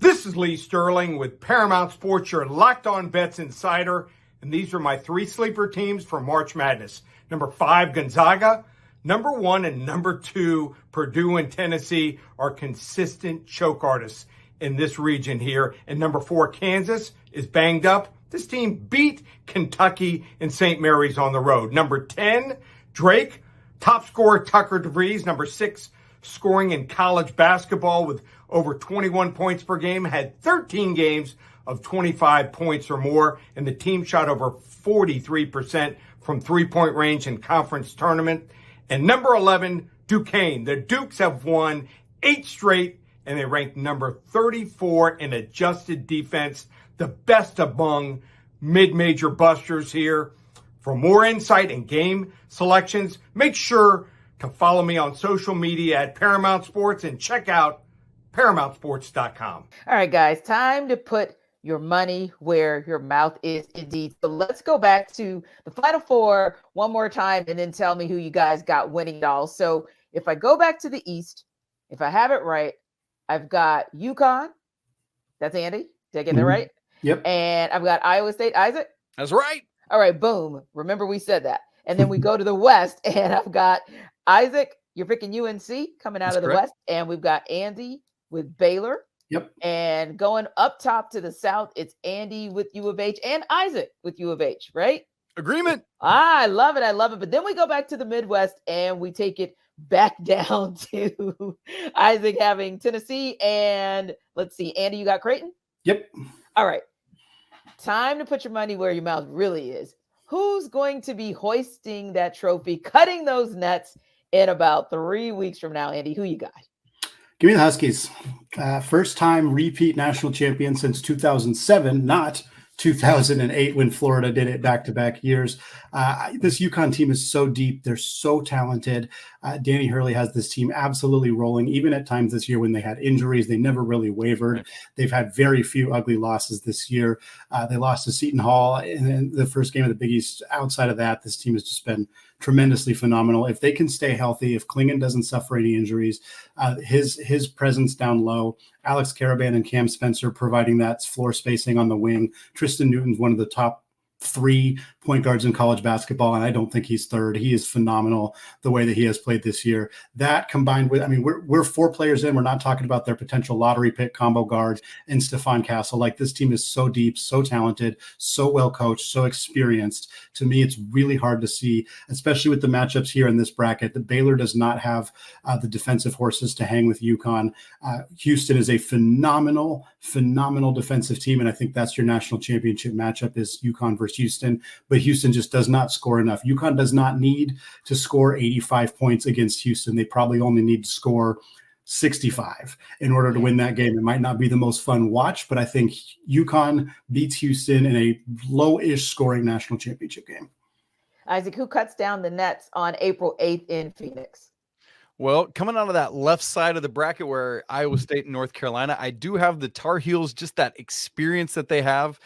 This is Lee Sterling with Paramount Sports, your Locked On Bets Insider. And these are my 3 sleeper teams for March Madness. Number 5, Gonzaga. Number 1 and number 2, Purdue and Tennessee, are consistent choke artists in this region here. And number 4, Kansas, is banged up. This team beat Kentucky and St. Mary's on the road. Number 10, Drake. Top scorer, Tucker DeVries. Number 6, scoring in college basketball with over 21 points per game. Had 13 games of 25 points or more. And the team shot over 43% from three-point range in conference tournament. And number 11, Duquesne. The Dukes have won 8 straight, and they ranked number 34 in adjusted defense, the best among mid-major busters here. For more insight and game selections, make sure to follow me on social media at Paramount Sports and check out ParamountSports.com. All right, guys, time to put your money where your mouth is indeed. So let's go back to the Final Four one more time and then tell me who you guys got winning it all. So if I go back to the East, if I have it right, I've got UConn. That's Andy. Did I get that right? Yep. And I've got Iowa State. Isaac? That's right. All right, boom. Remember we said that. And then we go to the West, and I've got Isaac. You're picking UNC coming out That's of the correct. West. And we've got Andy with Baylor. Yep. And going up top to the South, it's Andy with U of H and Isaac with U of H, right? Agreement. I love it. I love it. But then we go back to the Midwest and we take it back down to Isaac having Tennessee. And let's see, Andy, you got Creighton? Yep. All right. Time to put your money where your mouth really is. Who's going to be hoisting that trophy, cutting those nets in about 3 weeks from now? Andy, who you got? Give me the Huskies. First time repeat national champion since 2007, not 2008 when Florida did it back-to-back years. This UConn team is so deep. They're so talented. Danny Hurley has this team absolutely rolling. Even at times this year when they had injuries, they never really wavered. They've had very few ugly losses this year. They lost to Seton Hall in the first game of the Big East. Outside of that, this team has just been tremendously phenomenal. If they can stay healthy, if Klingon doesn't suffer any injuries, his presence down low, Alex Caravan and Cam Spencer providing that floor spacing on the wing. Tristan Newton's one of the top 3 point guards in college basketball, and I don't think he's third. He is phenomenal the way that he has played this year. That combined with, I mean, we're 4 players in. We're not talking about their potential lottery pick combo guards and Stephon Castle. Like, this team is so deep, so talented, so well coached, so experienced. To me, it's really hard to see, especially with the matchups here in this bracket. The Baylor does not have the defensive horses to hang with UConn. Houston is a phenomenal defensive team, and I think that's your national championship matchup is UConn versus Houston. But Houston just does not score enough. UConn does not need to score 85 points against Houston. They probably only need to score 65 in order to win that game. It might not be the most fun watch, but I think UConn beats Houston in a low-ish scoring national championship game. Isaac, who cuts down the nets on April 8th in Phoenix? Well, coming out of that left side of the bracket where Iowa State and North Carolina, I do have the Tar Heels, just that experience that they have,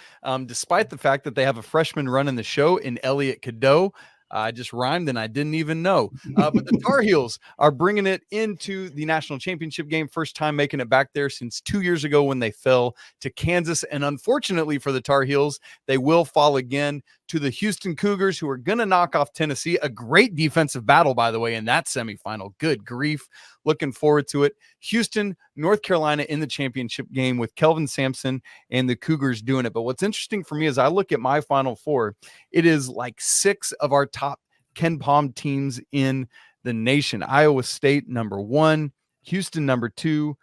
despite the fact that they have a freshman running the show in Elliot Cadeau. I just rhymed and I didn't even know. But the Tar Heels are bringing it into the national championship game. First time making it back there since 2 years ago when they fell to Kansas. And unfortunately for the Tar Heels, they will fall again to the Houston Cougars, who are going to knock off Tennessee. A great defensive battle, by the way, in that semifinal. Good grief. Looking forward to it. Houston, North Carolina in the championship game with Kelvin Sampson and the Cougars doing it. But what's interesting for me is I look at my Final Four, it is like 6 of our top Ken Palm teams in the nation. Iowa State, number 1, Houston, number 2,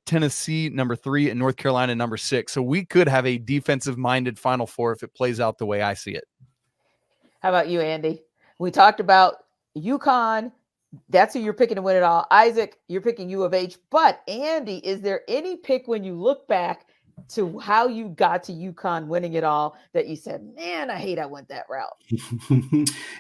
Tennessee, number 3, and North Carolina, number 6. So we could have a defensive-minded Final Four if it plays out the way I see it. How about you, Andy? We talked about UConn. That's who you're picking to win it all. Isaac, you're picking U of H. But Andy, is there any pick when you look back to how you got to UConn winning it all that you said, man, I hate I went that route?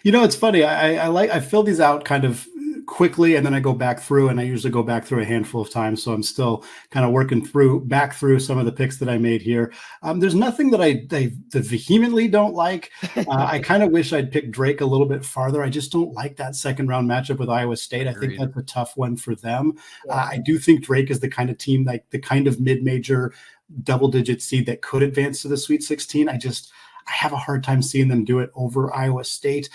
It's funny. I fill these out kind of quickly, and then I go back through, and I usually go back through a handful of times. So I'm still kind of working back through some of the picks that I made here. There's nothing that I vehemently don't like. I kind of wish I'd picked Drake a little bit farther. I just don't like that second round matchup with Iowa State. I think that's a tough one for them. Yeah. I do think Drake is the kind of team, like the kind of mid-major double-digit seed that could advance to the Sweet 16. I have a hard time seeing them do it over Iowa State.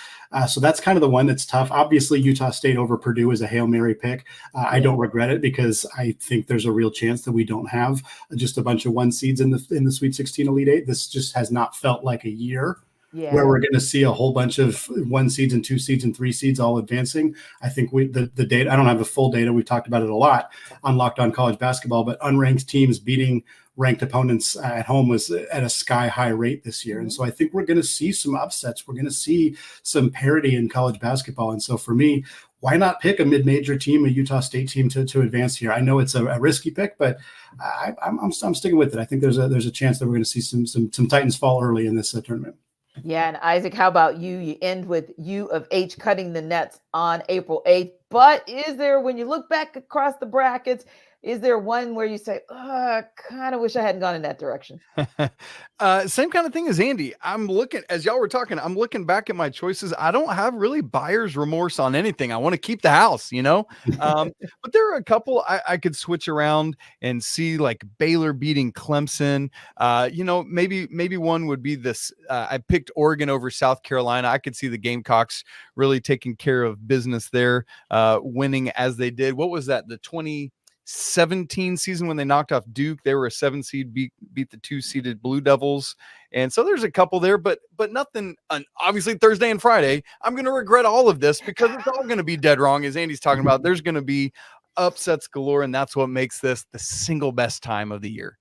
So that's kind of the one that's tough. Obviously, Utah State over Purdue is a Hail Mary pick. I don't regret it because I think there's a real chance that we don't have just a bunch of one seeds in the Sweet 16 Elite Eight. This just has not felt like a year where we're going to see a whole bunch of one seeds and two seeds and three seeds all advancing. I think the data, I don't have the full data. We've talked about it a lot on Locked On College Basketball, but unranked teams beating ranked opponents at home was at a sky high rate this year. And so I think we're going to see some upsets. We're going to see some parity in college basketball. And so for me, why not pick a mid-major team, a Utah State team to advance here? I know it's a risky pick, but I'm sticking with it. I think there's a chance that we're going to see some Titans fall early in this tournament. Yeah. And Isaac, how about you? You end with U of H cutting the nets on April 8th. But is there, when you look back across the brackets, is there one where you say, I kind of wish I hadn't gone in that direction? Same kind of thing as Andy. I'm looking, as y'all were talking, I'm looking back at my choices. I don't have really buyer's remorse on anything. I want to keep the house, but there are a couple I could switch around and see, like Baylor beating Clemson. Maybe one would be this. I picked Oregon over South Carolina. I could see the Gamecocks really taking care of business there, winning as they did. What was that? The 2017 season when they knocked off Duke, they were a 7 seed, beat the 2-seeded Blue Devils. And so there's a couple there, but nothing. Obviously Thursday and Friday, I'm going to regret all of this because it's all going to be dead wrong. As Andy's talking about, there's going to be upsets galore. And that's what makes this the single best time of the year.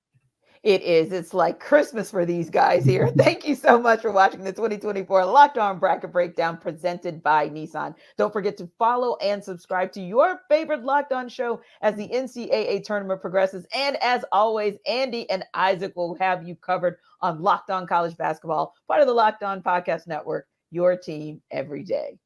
It is. It's like Christmas for these guys here. Thank you so much for watching the 2024 Locked On Bracket Breakdown presented by Nissan. Don't forget to follow and subscribe to your favorite Locked On show as the NCAA tournament progresses. And as always, Andy and Isaac will have you covered on Locked On College Basketball, part of the Locked On Podcast Network, your team every day.